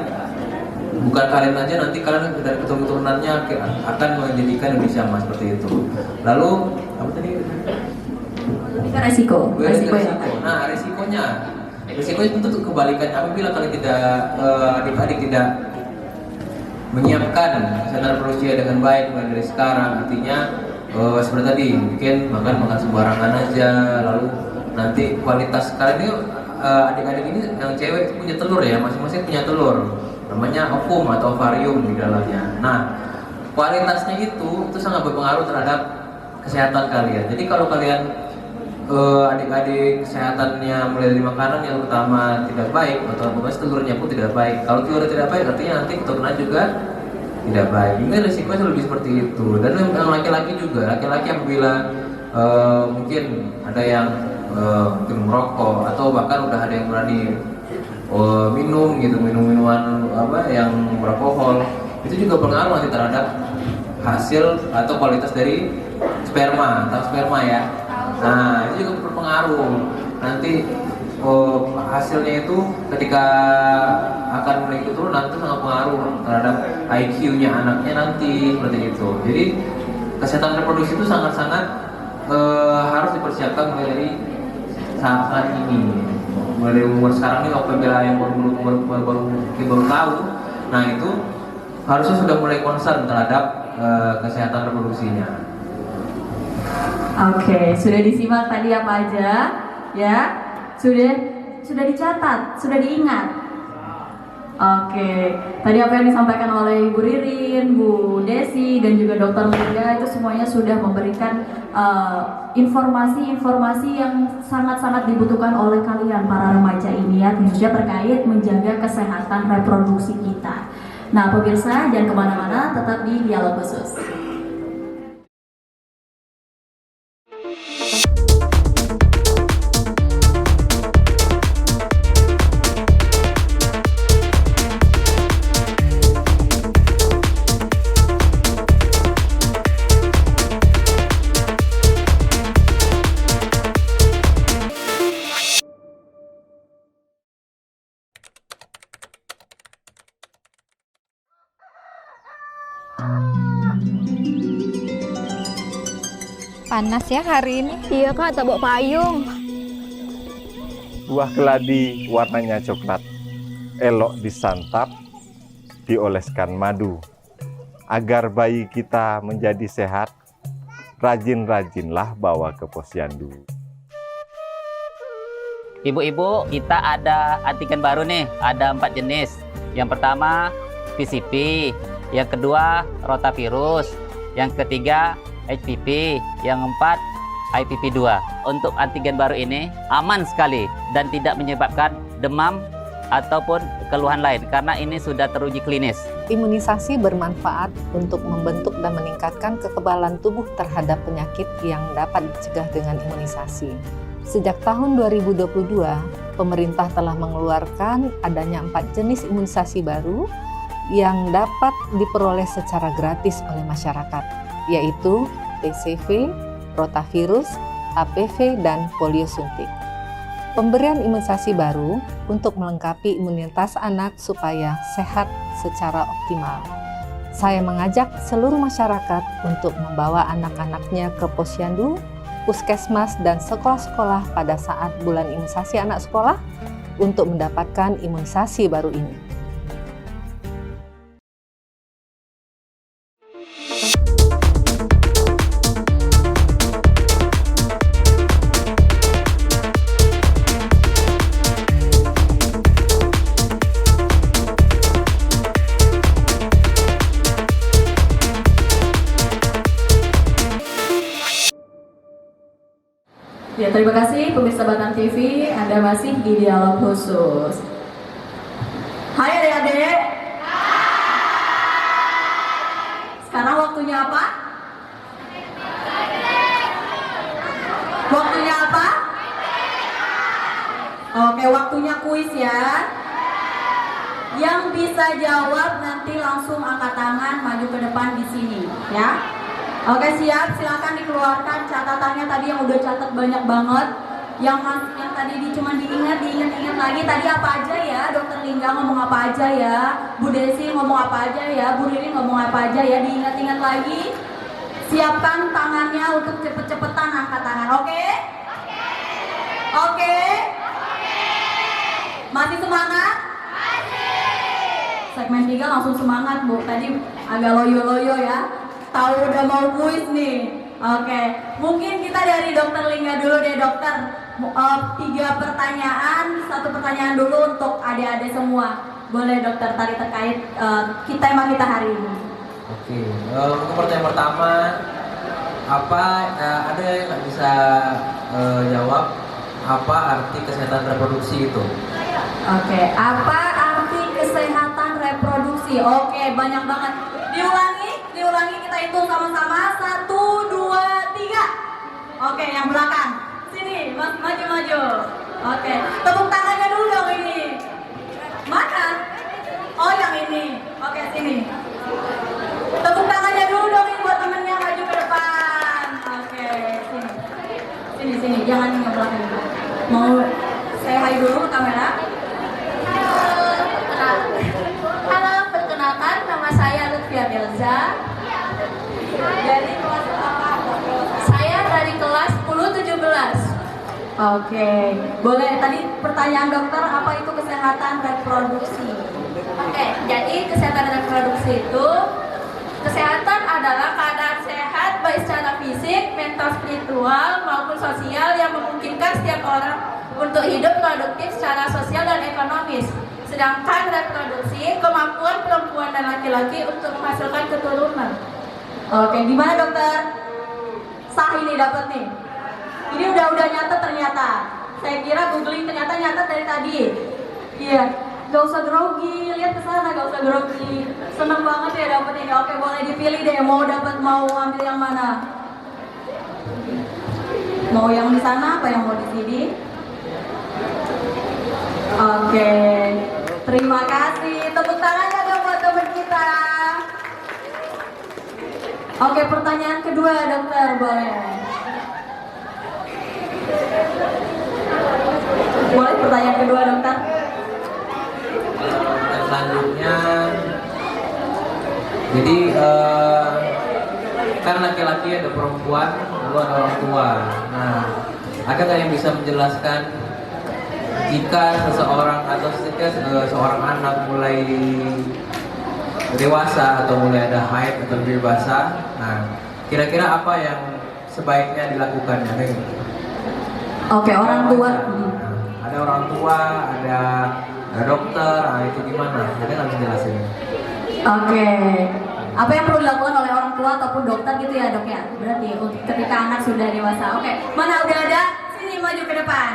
bukan kalian aja, nanti kalian dari keturunannya akan menjadikan Indonesia emas seperti itu. Lalu apa tadi? Resiko. Nah, resikonya tentu kebalikannya. Apabila kalian tidak adik-adik tidak menyiapkan kesehatan reproduksi dengan baik mulai dari sekarang, artinya seperti tadi mungkin makan sembarangan aja, lalu nanti kualitas kalian ini adik-adik ini yang cewek itu punya telur ya, masing-masing punya telur, namanya ovum atau ovarium di dalamnya. Nah, kualitasnya itu sangat berpengaruh terhadap kesehatan kalian. Jadi kalau kalian adik-adik kesehatannya mulai dari makanan yang pertama tidak baik, atau telurnya pun tidak baik. Kalau telurnya tidak baik, artinya nanti keturunan juga tidak baik. Ini risikonya lebih seperti itu. Dan yang laki-laki juga, laki-laki apabila mungkin ada yang mungkin merokok atau bahkan udah ada yang berani minum gitu, minuman apa yang beralkohol, itu juga pengaruh nanti terhadap hasil atau kualitas dari sperma ya. Nah, itu juga berpengaruh nanti hasilnya itu ketika akan memiliki keturunan itu sangat pengaruh terhadap IQ-nya anaknya nanti seperti itu. Jadi kesehatan reproduksi itu sangat-sangat harus dipersiapkan mulai dari saat ini, mulai dari umur sekarang ini. Apabila yang baru tahu, nah itu harusnya sudah mulai concern terhadap kesehatan reproduksinya. Oke, sudah disimak tadi apa aja ya? Sudah dicatat, sudah diingat. Oke, tadi apa yang disampaikan oleh Ibu Ririn, Bu Desi, dan juga Dokter Lingga itu semuanya sudah memberikan informasi-informasi yang sangat-sangat dibutuhkan oleh kalian para remaja ini ya, khususnya terkait menjaga kesehatan reproduksi kita. Nah, pemirsa jangan kemana-mana, tetap di Dialog Khusus. Panas ya hari ini. Iya Kak, tak bawa payung. Buah keladi warnanya coklat, elok disantap, dioleskan madu. Agar bayi kita menjadi sehat, rajin-rajinlah bawa ke posyandu. Ibu-ibu, kita ada antigen baru nih, ada 4 jenis. Yang pertama PCV, yang kedua rotavirus, yang ketiga HPV, yang keempat IPV2. Untuk antigen baru ini aman sekali dan tidak menyebabkan demam ataupun keluhan lain karena ini sudah teruji klinis. Imunisasi bermanfaat untuk membentuk dan meningkatkan kekebalan tubuh terhadap penyakit yang dapat dicegah dengan imunisasi. Sejak tahun 2022, pemerintah telah mengeluarkan adanya 4 jenis imunisasi baru yang dapat diperoleh secara gratis oleh masyarakat, yaitu PCV, rotavirus, HPV, dan polio suntik. Pemberian imunisasi baru untuk melengkapi imunitas anak supaya sehat secara optimal. Saya mengajak seluruh masyarakat untuk membawa anak-anaknya ke posyandu, puskesmas, dan sekolah-sekolah pada saat bulan imunisasi anak sekolah untuk mendapatkan imunisasi baru ini. Ya, terima kasih pemirsa Batang TV, Anda masih di dialog khusus. Hai adik-adik. Sekarang waktunya apa? Waktunya apa? Oke, waktunya kuis ya. Yang bisa jawab nanti langsung angkat tangan maju ke depan di sini ya. Oke, siap, silakan dikeluarkan catatannya tadi yang udah catat banyak banget. Yang tadi cuma diingat lagi tadi apa aja ya, Dokter Lingga ngomong apa aja ya, Bu Desi ngomong apa aja ya, Bu Riri ngomong apa aja ya, diingat-ingat lagi. Siapkan tangannya untuk cepet-cepetan angkat tangan, oke? Oke? Masih semangat? Segmen 3 langsung semangat Bu, tadi agak loyo-loyo ya. Tahu udah mau kuis nih. Oke, mungkin kita dari Dokter Lingga dulu deh dokter. 3 pertanyaan, 1 pertanyaan dulu untuk adik-adik semua. Boleh dokter tadi terkait tema kita hari ini. Oke, untuk pertanyaan pertama, ada yang nggak bisa jawab apa arti kesehatan reproduksi itu? Oke, apa arti kesehatan reproduksi? Oke, banyak banget. Diulangi kita hitung sama-sama. 1, 2, 3. Oke, yang belakang. Sini, maju. Oke, tepuk tangannya dulu dong ini. Mana? Oh, yang ini. Oke, sini. Tepuk tangannya dulu dong ini buat temennya, maju ke depan. Oke, sini. Jangan yang belakang. Mau say hi dulu ke kamera? Halo, perkenalkan nama saya Lutfia Belza. Dari kelas apa? Saya dari kelas 10-17. Oke, boleh tadi pertanyaan dokter apa itu kesehatan reproduksi? Oke, jadi kesehatan reproduksi itu kesehatan adalah keadaan sehat baik secara fisik, mental, spiritual maupun sosial yang memungkinkan setiap orang untuk hidup produktif secara sosial dan ekonomis. Sedangkan reproduksi kemampuan perempuan dan laki-laki untuk menghasilkan keturunan. Oke, gimana dokter? Sah ini dapat nih. Ini udah nyatet ternyata. Saya kira googling ternyata nyatet dari tadi. Iya, gak usah grogi, lihat ke sana, gak usah grogi. Seneng banget ya dapet ini. Oke, boleh dipilih deh mau ambil yang mana? Mau yang di sana apa yang mau di sini? Oke, terima kasih. Tepuk tangannya dong buat teman kita. Oke, pertanyaan kedua dokter, boleh? Boleh pertanyaan kedua dokter? Selanjutnya, jadi kan laki-laki ada perempuan, lalu ada orang tua. Nah, ada nggak yang bisa menjelaskan jika seseorang atau seorang anak mulai dewasa atau mulai ada haid atau lebih basah, nah kira-kira apa yang sebaiknya dilakukan? Oke, orang tua. Ada orang tua, ada dokter, nah itu gimana? Ada nggak bisa jelasin? Oke, apa yang perlu dilakukan oleh orang tua ataupun dokter gitu ya dok ya? Berarti ketika anak sudah dewasa. Oke, mana udah ada? Sini maju ke depan.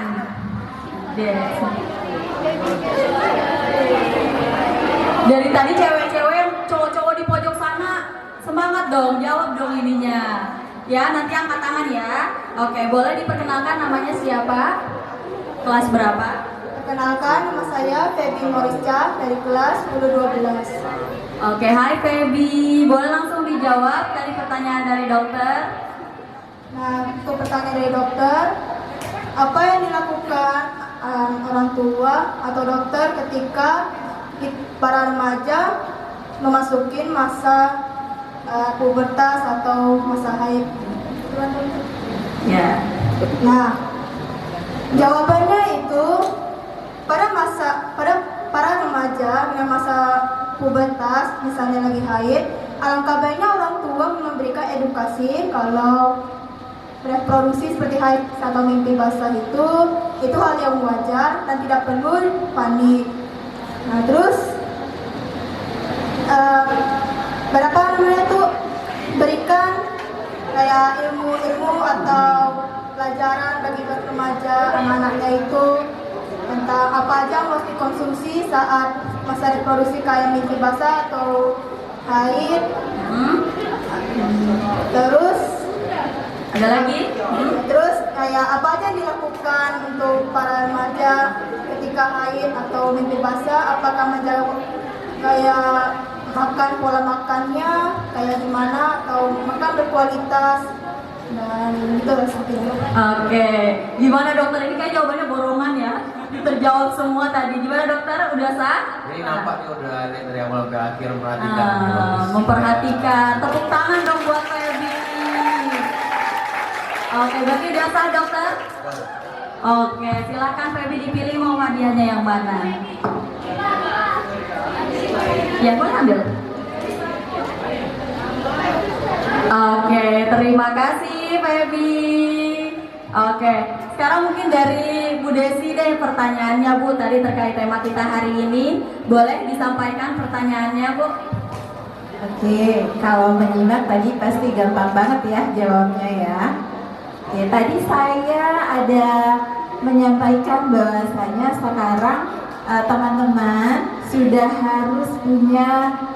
Dari tadi cewek-cewek, cowok-cowok di pojok sana, semangat dong, jawab dong ininya. Ya, nanti angkat tangan ya. Oke, boleh diperkenalkan namanya siapa? Kelas berapa? Perkenalkan, nama saya Feby Morisca dari kelas 10-12. Oke, hai Feby. Boleh langsung dijawab dari pertanyaan dari dokter? Nah, untuk pertanyaan dari dokter, apa yang dilakukan orang tua atau dokter ketika para remaja memasukin masa pubertas atau masa haid. Ya. Nah, jawabannya itu pada para remaja dengan masa pubertas, misalnya lagi haid, alangkah baiknya orang tua memberikan edukasi kalau reproduksi seperti haid atau mimpi basah itu hal yang wajar dan tidak perlu panik. Nah, terus berapa namanya tuh berikan kayak ilmu-ilmu atau pelajaran bagi remaja anak-anaknya itu tentang apa aja yang harus dikonsumsi saat masa reproduksi kayak mimpi basah atau haid. Terus ada lagi? Terus kayak apa aja yang dilakukan untuk para remaja ketika haid atau mimpi basah? Apakah menjaga kayak makan, pola makannya kayak gimana, atau makan berkualitas dan itu seperti itu. Oke, gimana dokter? Ini kayak jawabannya borongan ya, terjawab semua tadi. Gimana dokter? Udah sah? Ini nampaknya udah ada dari awal ke akhir memperhatikan. Memperhatikan. Tepuk tangan dong buat Feby. Oke, berarti udah sah dokter? Oke, silakan Feby dipilih mau hadiahnya yang mana. Ya, boleh ambil. Oke, terima kasih Feby. Oke, sekarang mungkin dari Bu Desi deh pertanyaannya Bu, tadi terkait tema kita hari ini. Boleh disampaikan pertanyaannya Bu? Oke, kalau menyimak tadi pasti gampang banget ya jawabnya ya. Ya, tadi saya ada menyampaikan bahwasanya sekarang teman-teman sudah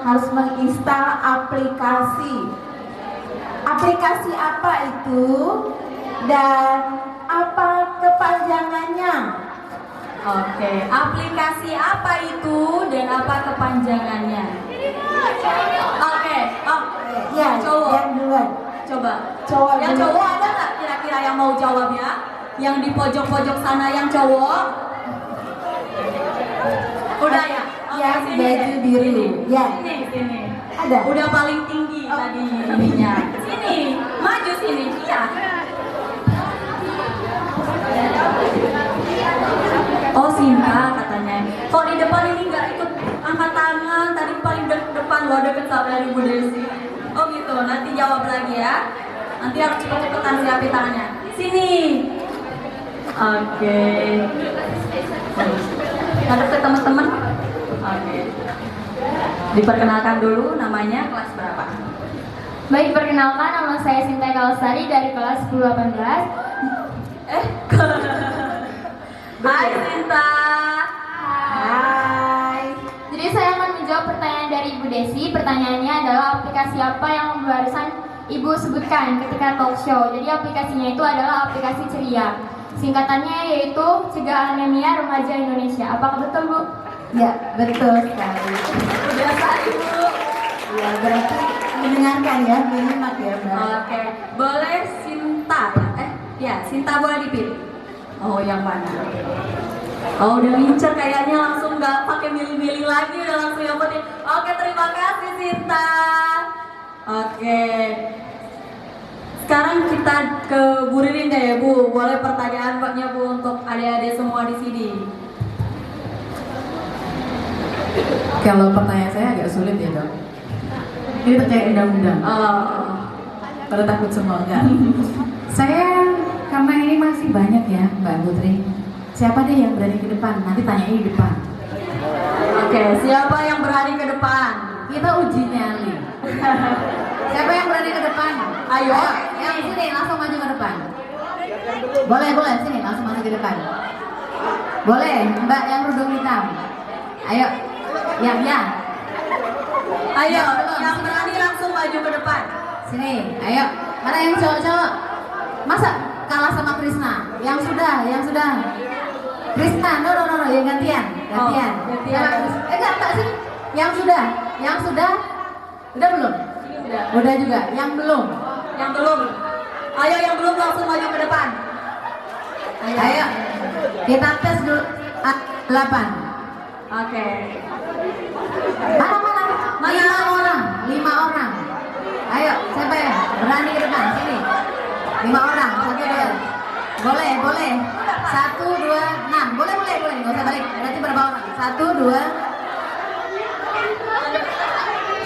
harus menginstal aplikasi. Aplikasi apa itu dan apa kepanjangannya? Oke, aplikasi apa itu dan apa kepanjangannya? Oke, ya, cowok. yang duluan. Coba. Cowok yang dulu. cowok ada nggak kira-kira yang mau jawab ya? Yang di pojok-pojok sana yang cowok? Udah ya? Yang sini baju deh. biru. Ya. Sini. Ada. Udah paling tinggi tadi ininya. Sini, maju sini. Iya. Oh, Sinta katanya. Kok di depan ini nggak ikut angkat tangan? Tadi paling depan loh, deket sama dari Bu Desi. Oh gitu, nanti jawab lagi ya. Nanti harus cepet-cepetan siapin tangannya. Sini. Oke. Hadap ke teman-teman. Oke. Diperkenalkan dulu namanya, kelas berapa? Baik, perkenalkan nama saya Sinta Kalsari dari kelas 1018. Hai Sinta. Hai. Jadi saya akan menjawab pertanyaan dari Ibu Desi. Pertanyaannya adalah aplikasi apa yang barusan Ibu sebutkan ketika talk show. Jadi aplikasinya itu adalah aplikasi Ceria. Singkatannya yaitu Cegah Anemia Remaja Indonesia. Apakah betul, Bu? Ya, betul sekali. Udah sah Ibu. Ya, berarti mendengarkan ya, menyimak ya, Mbak. Oke, boleh Sinta ya? Ya, Sinta boleh dipilih. Oh, yang mana? Oh, udah ngincer kayaknya, langsung nggak pakai milih-milih lagi, udah langsung yang penting. Oke, terima kasih Sinta. Oke. Sekarang kita ke Bu Ririn deh ya Bu. Boleh pertanyaan Mbaknya Bu untuk adik-adik semua di sini. Kalau pertanyaan saya agak sulit ya dok. Ini terkait undang-undang. Pada takut semua enggak? Saya karena ini masih banyak ya Mbak Putri. Siapa deh yang berani ke depan? Nanti tanya di depan. Oke, siapa yang berani ke depan? Kita uji nyali. Siapa yang berani ke depan? Ayo. Yang sini langsung maju ke depan. Boleh sini langsung maju ke depan. Boleh, Mbak yang rudung hitam. Ayo. Ya. Ayo, yang berani langsung maju ke depan. Sini, ayo. Mana yang cowok-cowok? Masa kalah sama Krisna? Yang sudah. Krisna, no, yang gantian. Enggak sini. Yang sudah. Udah belum? Udah juga. Yang belum. Ayo yang belum langsung maju ke depan. Ayo. Kita tes dulu. 8. Oke. Mana? 5 orang. Ayo, siapa ya? Berani ke depan, sini. 5 orang, 1, 2. Boleh. 1, 2, 6. Boleh. Nggak usah balik. Berarti berapa orang? 1, 2.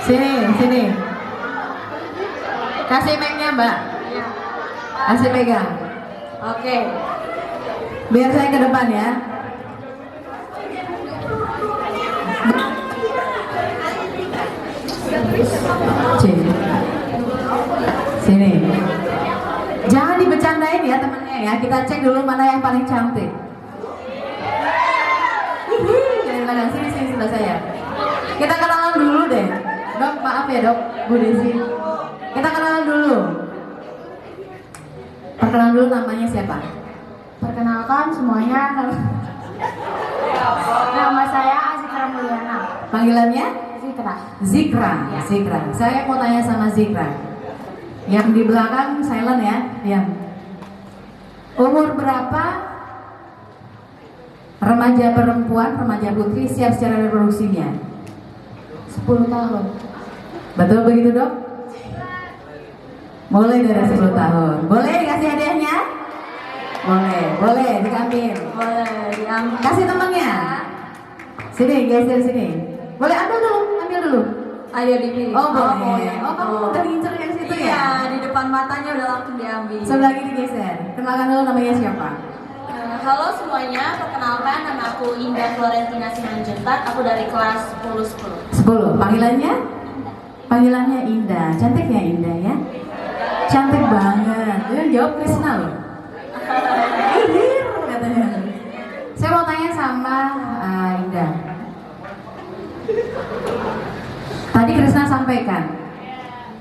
Sini. Kasih mic-nya, Mbak. Kasih pegang. Oke. Biar saya ke depan ya. Sini. Jangan dibecandain ya temennya ya. Kita cek dulu mana yang paling cantik. Sini sebelah saya. Kita kenalan dulu deh. Dok, maaf ya dok, Bu Desi. Kita kenalan dulu. Perkenalan dulu, namanya siapa? Perkenalkan semuanya, nama saya Azikra Mulyana. Panggilannya? Zikra. Zikra. Saya mau tanya sama Zikra. Yang di belakang silent ya, diam. Umur berapa remaja perempuan, remaja putri siap secara reproduksinya? 10 tahun. Betul begitu dok? Mulai dari 10 tahun. Boleh dikasih hadiahnya? Boleh diambil. Boleh diambil. Kasih temannya. Sini, geser sini. Boleh ambil dulu. Ayo dipilih. Oh boleh. Oh kamu udah ngincer yang situ ya? Iya, di depan matanya udah langsung diambil. Sebelah kiri geser. Kenalkan dulu namanya siapa? Halo semuanya, perkenalkan nama aku Indah Florentina Simanjuntak. Aku dari kelas 10. Panggilannya? Panggilannya Indah. Cantik ya Indah ya? Cantik banget. Yang jawab Krisna loh. Katanya. Saya mau tanya sama Indah. Tadi Krisna sampaikan.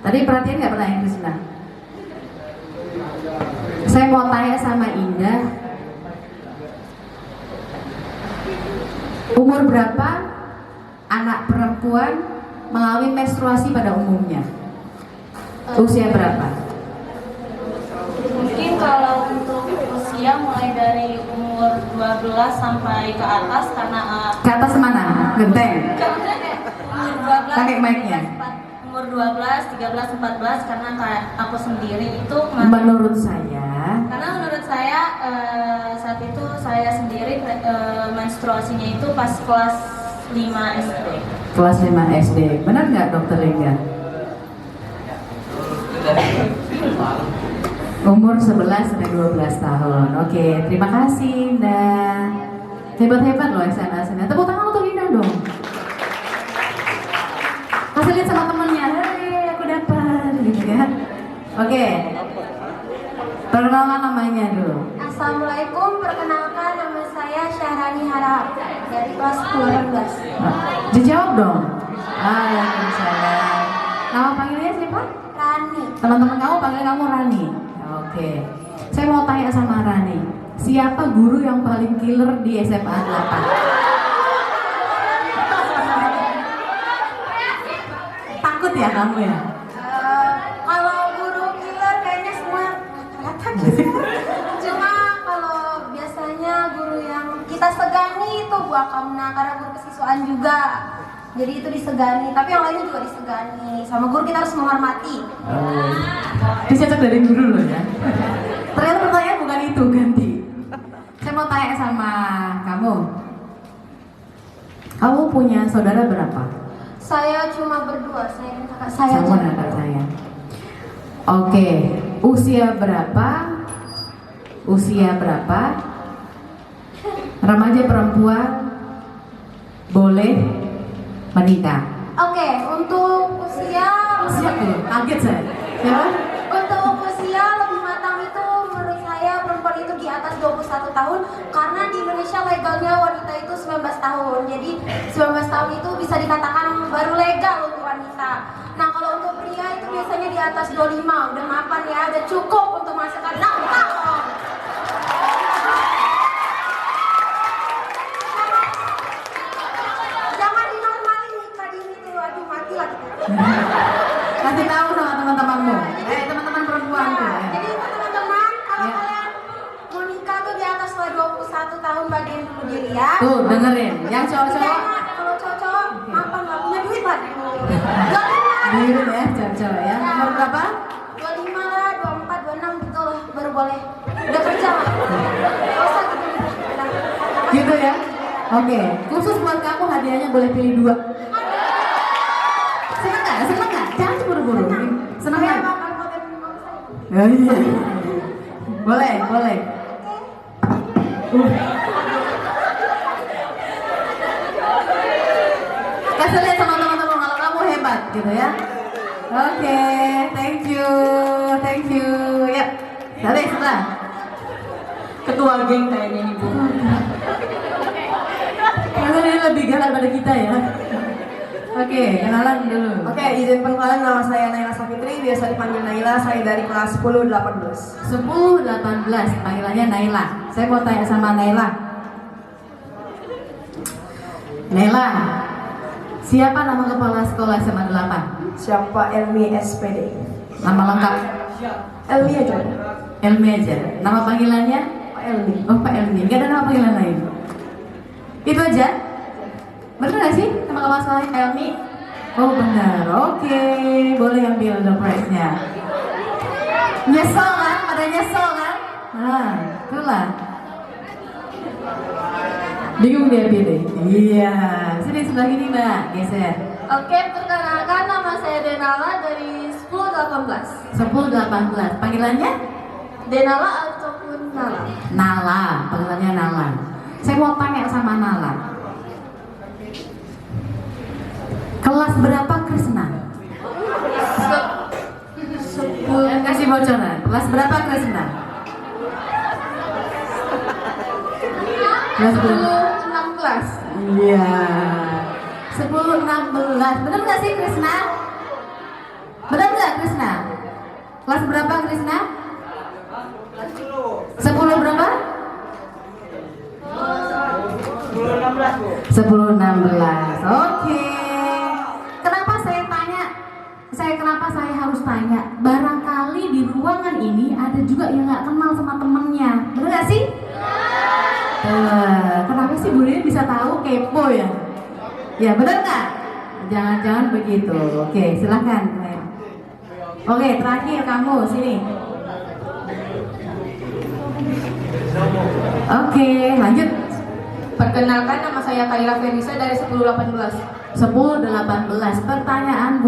Tadi perhatian nggak pertanyaan Krisna? Saya mau tanya sama Indah. Umur berapa anak perempuan mengalami menstruasi pada umumnya? Usia berapa? Mungkin kalau untuk usia mulai dari umur 12 sampai ke atas karena Ke atas mana? Genteng? umur 12 Pakai mic-nya. umur 12, 13, 14 karena kayak aku sendiri itu Menurut saya saat itu saya sendiri menstruasinya itu pas kelas 5 SD. Kelas 5 SD. Benar nggak dokter Lingga? Umur 11 sampai 12 tahun. Oke, terima kasih Indah. Hebat-hebat loh SMA. Tepuk tangan untuk Indah dong. Kasih lihat sama temennya, hei aku dapat gitu ya. Oke. Perkenalan namanya dulu. Assalamualaikum, perkenalkan nama saya Syahrani Harahap dari kelas 12. Dijawab dong. Waalaikumsalam. Nama panggilnya siapa? Rani. Teman-teman kamu panggil kamu Rani. Oke. Saya mau tanya sama Rani. Siapa guru yang paling killer di SMA 8? Takut ya kamu ya? Kalau guru killer kayaknya semua kelihatan. Cuma kalau biasanya guru yang kita segani itu Bu Akamna karena guru kesiswaan juga. Jadi itu disegani, tapi yang lainnya juga disegani. Sama guru kita harus menghormati. Bisa cek dari guru loh ya. Ternyata pertanyaan bukan itu, ganti. Saya mau tanya sama kamu. Kamu punya saudara berapa? Saya cuma berdua, saya dan kakak saya. Sama kakak saya. Oke, usia berapa? Remaja perempuan boleh menikah? Oke, untuk usia kaget saya. Ya? Untuk usia lebih matang itu menurut saya perempuan itu di atas 21 tahun karena di Indonesia legalnya wanita itu 19 tahun. Jadi 19 tahun itu bisa dikatakan baru legal untuk wanita. Nah kalau untuk pria itu biasanya di atas 25, udah mapan ya, udah cukup untuk masuk ke 6 tahun. Jangan dinormalin nikah dini dulu, aduh mati lah kita. Kasih tahu sama teman-temanmu. Teman-teman perempuan tuh. Jadi teman-teman kalau kalian mau nikah tuh di atas 21 tahun ya. Tuh, dengerin. Yang cowok-cowok. Kalau cowok apa nggak punya duit lah. Dengerin ya, cowok-cowok ya. Nomor berapa? 25 lah, 24, 26 gitu loh, baru boleh. Udah kerja lah. Gak usah gitu. Gitu ya. Oke, khusus buat kamu hadiahnya boleh pilih 2. Seneng nggak? Seneng nggak? Jangan buru-buru. Seneng nggak? Oh, iya. Boleh, boleh. Kasih lihat sama teman-teman kalau kamu hebat gitu ya. Oke, thank you. Ya, tadi setelah Ketua geng kayaknya nih Bu. karena ini lebih galak pada kita ya. Oke, kenalan dulu. Oke, izin perkenalan, nama saya Naila Safitri, biasa dipanggil Naila, saya dari kelas 10-18. 10-18, panggilannya Naila. Saya mau tanya sama Naila. Naila, siapa nama kepala sekolah SMA 8? Siapa? Elmi SPD. Nama lengkap? Elmi aja. Elmi aja. Nama panggilannya? Pak Elmi. Oh, Pak Elmi. Gak ada nama panggilan lain? Itu aja? Bener gak sih nama kepala sekolahnya Elmi? Oh benar, oke. Boleh ambil the prize-nya. Nyesel kan? Pada nyesel kan? Nah, itulah. Bingung dia pilih. Iya. Sini sebelah ini Mbak, geser. Oke, perkenalkan nama saya Denala dari 10-18. 10-18. Panggilannya? Denala ataupun Nala? Nala. Panggilannya Nala. Saya mau tanya sama Nala. Kelas berapa Krisna? 10. Kasih bocoran. Kelas berapa Krisna? Kelas 10-16. Iya. 10-16. Benar nggak sih Krisna? Benar nggak Krisna? Kelas berapa Krisna? 10 berapa? 10-16. Oke. Kenapa saya tanya? Kenapa saya harus tanya? Barangkali di ruangan ini ada juga yang nggak kenal sama temennya. Benar nggak sih? Kenapa sih Bu Lili bisa tahu? Kepo ya? Ya benar nggak? Jangan-jangan begitu. Oke, silahkan. Oke, terakhir kamu sini. Oke, lanjut. Perkenalkan, nama saya Kaila Felisa dari 10-18. 10-18. Pertanyaan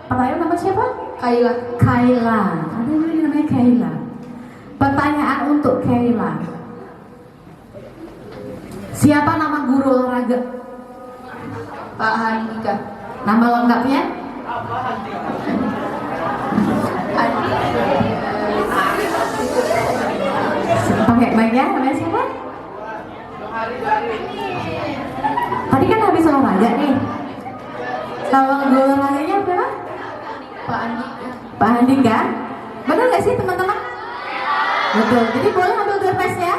nama siapa? Kaila. Kaila. Ada yang namanya Kaila. Pertanyaan untuk Kaila. Siapa nama guru olahraga? Pak Handika. Nama lengkapnya? Pakai mic ya, namanya siapa? Tadi kan habis olahraga nih. Kalau guru olahraganya berapa? Pak Andika. Pak Andika. Benar nggak sih teman-teman? Betul. Jadi boleh ambil door prize ya?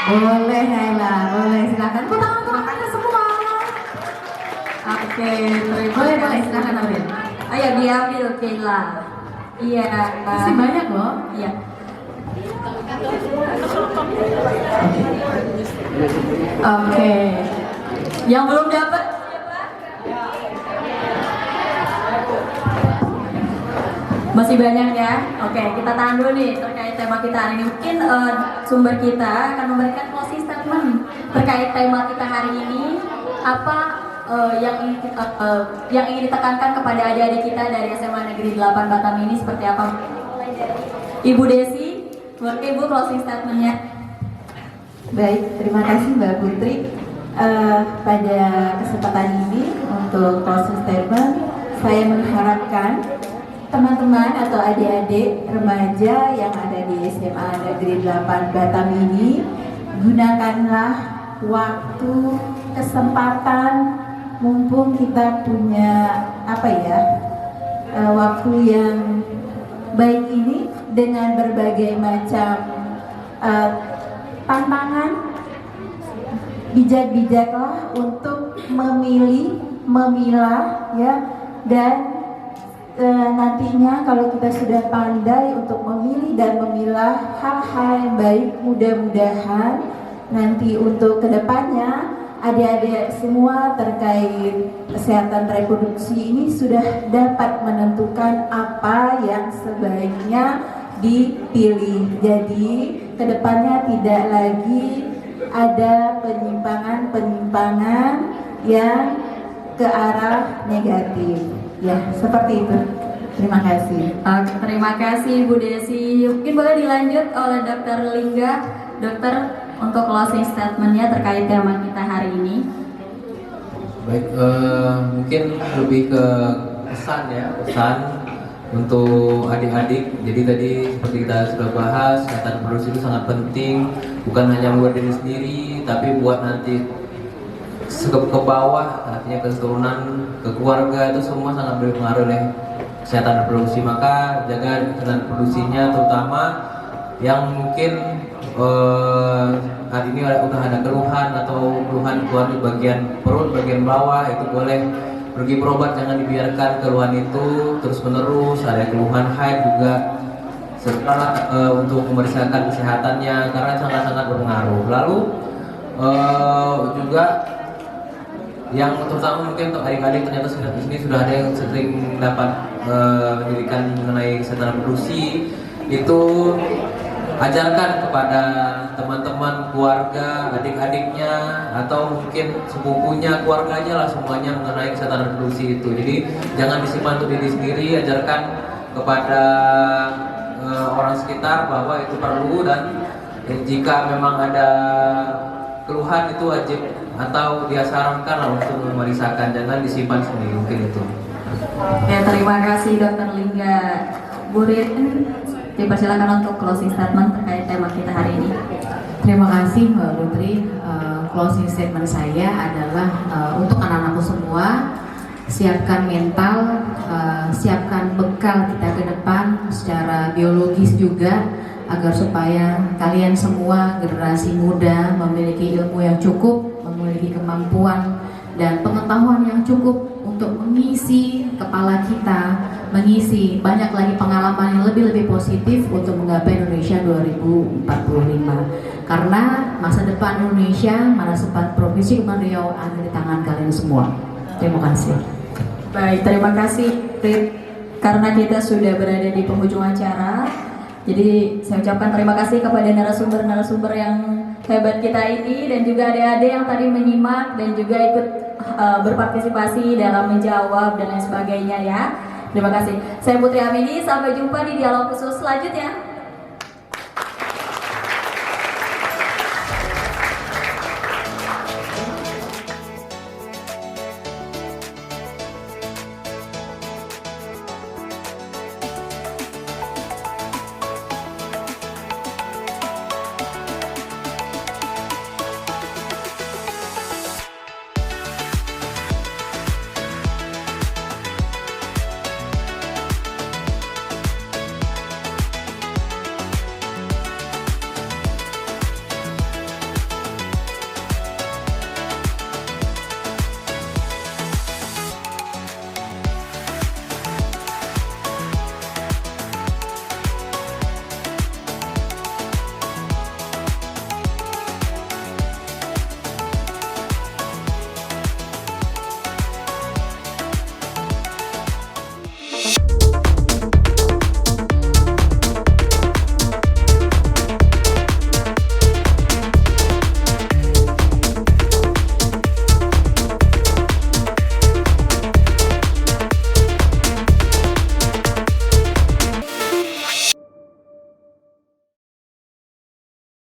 Boleh Naila, boleh silakan. Tepuk tangan untuk mereka semua. Oke, terima Boleh, kasih. silakan ambil. Ayo diambil Kaila. Iya. Masih banyak loh. Iya. Oke. Yang belum dapat masih banyak ya. Oke, kita tahan dulu nih terkait tema kita hari ini. Mungkin sumber kita akan memberikan closing statement terkait tema kita hari ini. Apa yang ingin ditekankan kepada adik-adik kita dari SMA Negeri 8 Batam ini seperti apa? Ibu Desi, boleh Ibu closing statementnya? Baik, terima kasih Mbak Putri. Pada kesempatan ini untuk closing statement, saya mengharapkan teman-teman atau adik-adik remaja yang ada di SMA Negeri 8 Batam ini, gunakanlah waktu, kesempatan, mumpung kita punya waktu yang baik ini dengan berbagai macam tantangan. Bijak-bijaklah untuk memilah ya, dan nantinya kalau kita sudah pandai untuk memilih dan memilah hal-hal yang baik, mudah-mudahan nanti untuk kedepannya adik-adik semua terkait kesehatan reproduksi ini sudah dapat menentukan apa yang sebaiknya dipilih. Jadi kedepannya tidak lagi ada penyimpangan-penyimpangan yang ke arah negatif. Ya, seperti itu. Terima kasih. Oke, terima kasih Bu Desi. Mungkin boleh dilanjut oleh Dr. Lingga. Dokter, untuk closing statement-nya terkait tema kita hari ini. Baik, mungkin lebih ke pesan ya, pesan untuk adik-adik. Jadi tadi seperti kita sudah bahas, kesehatan reproduksi itu sangat penting, bukan hanya buat diri sendiri, tapi buat nanti ke bawah, artinya keturunan, ke keluarga, itu semua sangat berpengaruh oleh kesehatan reproduksi. Maka jaga kesehatan reproduksinya, terutama yang mungkin hari ini udah ada keluhan atau keluhan keluar di bagian perut, bagian bawah, itu boleh pergi berobat, jangan dibiarkan keluhan itu terus menerus. Ada keluhan haid juga serta untuk memeriksakan kesehatannya karena sangat-sangat berpengaruh. Lalu juga yang terutama mungkin untuk adik-adik, ternyata di sini sudah ada yang sering dapat pendidikan mengenai kesehatan reproduksi, itu ajarkan kepada teman-teman, keluarga, adik-adiknya, atau mungkin sepupunya, keluarganya lah, semuanya mengenai kesehatan reproduksi itu. Jadi jangan disimpan untuk diri sendiri, ajarkan kepada orang sekitar bahwa itu perlu, dan jika memang ada keluhan itu wajib atau disarankan lah untuk memeriksakan, jangan disimpan sendiri, mungkin itu. Ya, terima kasih Dr. Lingga. Bu Rin, dipersilakan untuk closing statement terkait tema kita hari ini. Terima kasih Mbak Putri. Closing statement saya adalah untuk anak-anakku semua, siapkan mental, siapkan bekal kita ke depan secara biologis juga, agar supaya kalian semua generasi muda memiliki ilmu yang cukup, memiliki kemampuan dan pengetahuan yang cukup untuk mengisi kepala kita, mengisi banyak lagi pengalaman yang lebih positif untuk menggapai Indonesia 2045. Karena masa depan Indonesia, masa depan Provinsi Kepulauan Riau ada di tangan kalian semua. Terima kasih. Baik, terima kasih Rit. Karena kita sudah berada di penghujung acara, jadi saya ucapkan terima kasih kepada narasumber-narasumber yang hebat kita ini, dan juga adik-adik yang tadi menyimak dan juga ikut berpartisipasi dalam menjawab dan lain sebagainya ya. Terima kasih. Saya Putri Amini, sampai jumpa di dialog khusus selanjutnya.